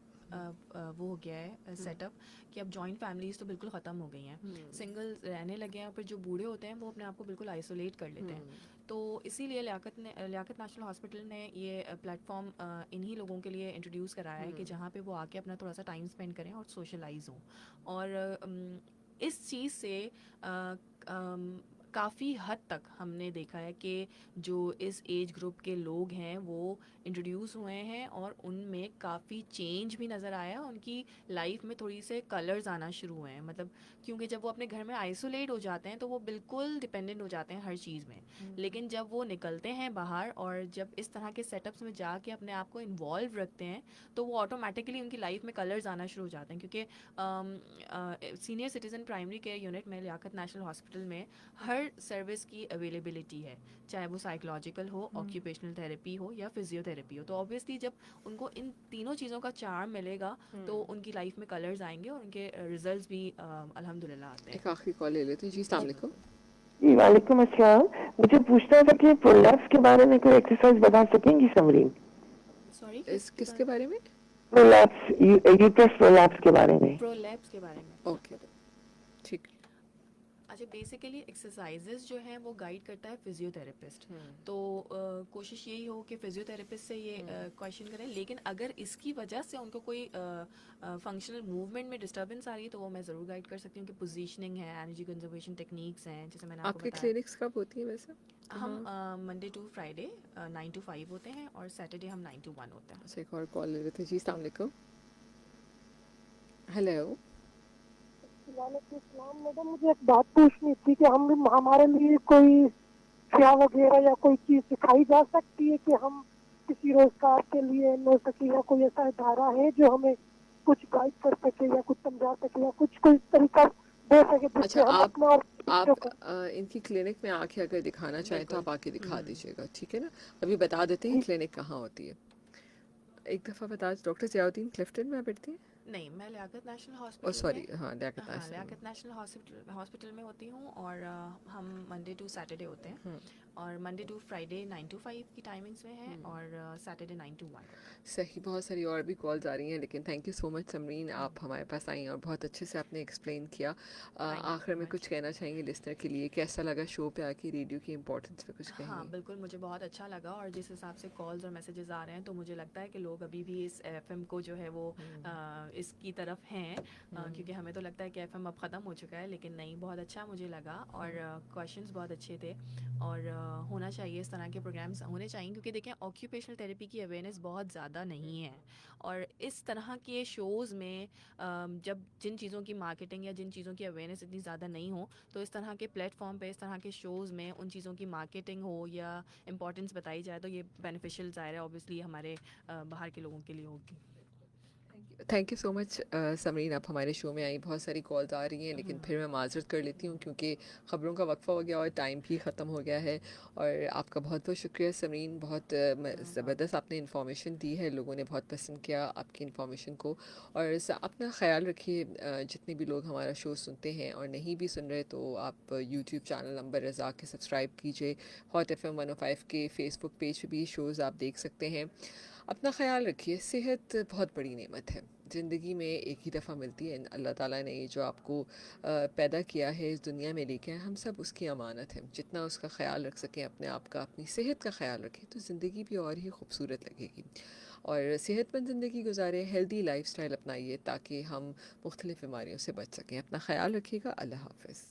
वो हो गया है सेटअप, कि अब जॉइंट फैमिलीज़ तो बिल्कुल ख़त्म हो गई हैं, सिंगल रहने लगे हैं। फिर जो बूढ़े होते हैं वो अपने आप को बिल्कुल आइसोलेट कर लेते हैं। तो इसीलिए लियाकत नेशनल हॉस्पिटल ने ये प्लेटफॉर्म इन्हीं लोगों के लिए इंट्रोड्यूस कराया है, कि जहाँ पे वो आके अपना थोड़ा सा टाइम स्पेंड करें और सोशलाइज हों। और इस चीज़ से काफ़ी हद तक हमने देखा है कि जो इस एज ग्रुप के लोग हैं वो इंट्रोड्यूस हुए हैं, और उनमें काफ़ी चेंज भी नज़र आया है। उनकी लाइफ में थोड़ी से कलर्स आना शुरू हुए हैं, मतलब क्योंकि जब वो अपने घर में आइसोलेट हो जाते हैं तो वो बिल्कुल डिपेंडेंट हो जाते हैं हर चीज़ में। लेकिन जब वो निकलते हैं बाहर और जब इस तरह के सेटअप्स में जाके अपने आप को इन्वॉल्व रखते हैं, तो वो ऑटोमेटिकली उनकी लाइफ में कलर्स आना शुरू हो जाते हैं। क्योंकि senior citizen primary care unit में लियाकत नेशनल हॉस्पिटल में हर सर्विस की अवेलेबिलिटी है, चाहे वो साइकोलॉजिकल हो, ऑक्यूपेशनल थेरेपी हो या फिजियोथेरेपी हो। तो ऑब्वियसली जब उनको इन तीनों चीज़ों का चार्म मिलेगा, तो उनकी लाइफ में कलर्स आएंगे और उनके रिजल्ट्स भी अल्हम्दुलिल्लाह आते हैं।
एक आखिरी कॉल ले लेते हैं जी। अस्सलाम
जी
वालेकुम।
बिल्कुल।
जी वालेकुम अस्सलाम। मुझे पूछना था कि प्रोलैप्स के बारे में कोई एक्सरसाइज बता सकेंगी समरीन?
सॉरी,
किसके बारे में?
प्रोलैप्स, यूट्रस प्रोलैप्स के बारे में।
प्रोलैप्स के बारे में?
ओके, ठीक।
अच्छा, बेसिकली एक्सरसाइजेज जो हैं वो गाइड करता है फिजियोथेरेपिस्ट। तो कोशिश यही हो कि फिजियोथेरेपिस्ट से ये क्वेश्चन करें, लेकिन अगर इसकी वजह से उनको कोई फंक्शनल मूवमेंट में डिस्टर्बेंस आ रही है तो वो मैं ज़रूर गाइड कर सकती हूँ कि पोजीशनिंग है, एनर्जी कंजर्वेशन टेक्निक्स हैं, जैसे मैंने आपको
आपके
बताया।
क्लिनिक्स कब होती हैं वैसे?
हम मंडे टू फ्राइडे 9 to 5 होते हैं और सैटरडे हम 9 to 1 होते हैं।
अच्छा, एक और कॉल ले रहे थे जी। अस्सलाम वालेकुम। हेलो।
वालेकुम मैडम, मुझे एक बात पूछनी थी कि हम हमारे लिए कोई क्या वगैरह या कोई चीज सिखाई जा सकती है कि हम किसी रोजगार के लिए मिल सके, या कोई ऐसा इदारा है जो हमें कुछ गाइड कर सके या कुछ समझा सके या कुछ कोई तरीका दे सके जिससे
अच्छा,
हम अपना और बच्चों को।
इनकी क्लिनिक में आके अगर दिखाना चाहें तो आप आके दिखा दीजिएगा, ठीक है ना? अभी बता देते हैं क्लिनिक कहाँ होती है। एक दफ़ा बता, डॉक्टर जियाउद्दीन क्लिफ्टन में पढ़ती हैं?
नहीं, मैं लियाकत नेशनल
ओ
हॉस्पिटल
सॉरी,
में,
हाँ लियाकत
हाँ
नेशनल
लियाकत नेशनल हॉस्पिटल में होती हूँ। और हम मंडे टू सैटरडे होते हैं, और मंडे टू फ्राइडे 9 to 5 की टाइमिंग्स में है, और सैटरडे 9 to 1 होता है।
सही। बहुत सारी और भी कॉल्स आ रही हैं, लेकिन thank you so much Samreen, आप हमारे पास आई और बहुत अच्छे से आपने एक्सप्लेन किया। आखिर में कुछ कहना चाहेंगे लिस्टर के लिए? कैसा लगा शो पे आके? रेडियो की इम्पोर्टेंस पे कुछ
हाँ
कहेंगे?
बिल्कुल, मुझे बहुत अच्छा लगा, और जिस हिसाब से कॉल्स और मैसेजेस आ रहे हैं तो मुझे लगता है कि लोग अभी भी इस एफएम को जो है वो इसकी तरफ हैं, क्योंकि हमें तो लगता है कि एफएम अब ख़त्म हो चुका है, लेकिन नहीं, बहुत अच्छा मुझे लगा, और क्वेश्चंस बहुत अच्छे थे। और होना चाहिए, इस तरह के प्रोग्राम्स होने चाहिए, क्योंकि देखें ऑक्यूपेशनल थेरेपी की अवेयरनेस बहुत ज़्यादा नहीं है, और इस तरह के शोज़ में जब जिन चीज़ों की मार्केटिंग या जिन चीज़ों की अवेयरनेस इतनी ज़्यादा नहीं हो, तो इस तरह के प्लेटफॉर्म पे, इस तरह के शोज़ में उन चीज़ों की मार्केटिंग हो या इंपॉर्टेंस बताई जाए, तो ये बेनिफिशियल ज़ाहिर है ऑब्वियसली हमारे बाहर के लोगों के लिए होगी।
Thank you so much Samreen, आप हमारे शो में आई। बहुत सारी कॉल्स आ रही हैं, लेकिन फिर मैं माजरत कर लेती हूँ क्योंकि ख़बरों का वक्फा हो गया और टाइम भी ख़त्म हो गया है। और आपका बहुत बहुत शुक्रिया समरीन, बहुत ज़बरदस्त आपने इन्फॉर्मेशन दी है, लोगों ने बहुत पसंद किया आपकी इन्फॉर्मेशन को। और अपना ख़्याल रखिए। जितने भी लोग हमारा शो सुनते हैं और नहीं भी सुन रहे तो आप यूट्यूब चैनल नंबर रज़ा के सब्सक्राइब कीजिए। हॉट FM 105 के फेसबुक पेज पे भी शोज़ आप देख सकते हैं। अपना ख़्याल रखिए। सेहत बहुत बड़ी नेमत है, ज़िंदगी में एक ही दफ़ा मिलती है। अल्लाह ताला ने जो आपको पैदा किया है, इस दुनिया में लेके आए, हम सब उसकी अमानत है। जितना उसका ख़्याल रख सकें अपने आप का, अपनी सेहत का ख़्याल रखें, तो ज़िंदगी भी और ही खूबसूरत लगेगी। और सेहतमंद ज़िंदगी गुजारें, हेल्दी लाइफस्टाइल अपनाइए ताकि हम मुख्तलिफ़ बीमारियों से बच सकें। अपना ख़्याल रखिएगा। अल्लाह हाफ़िज़।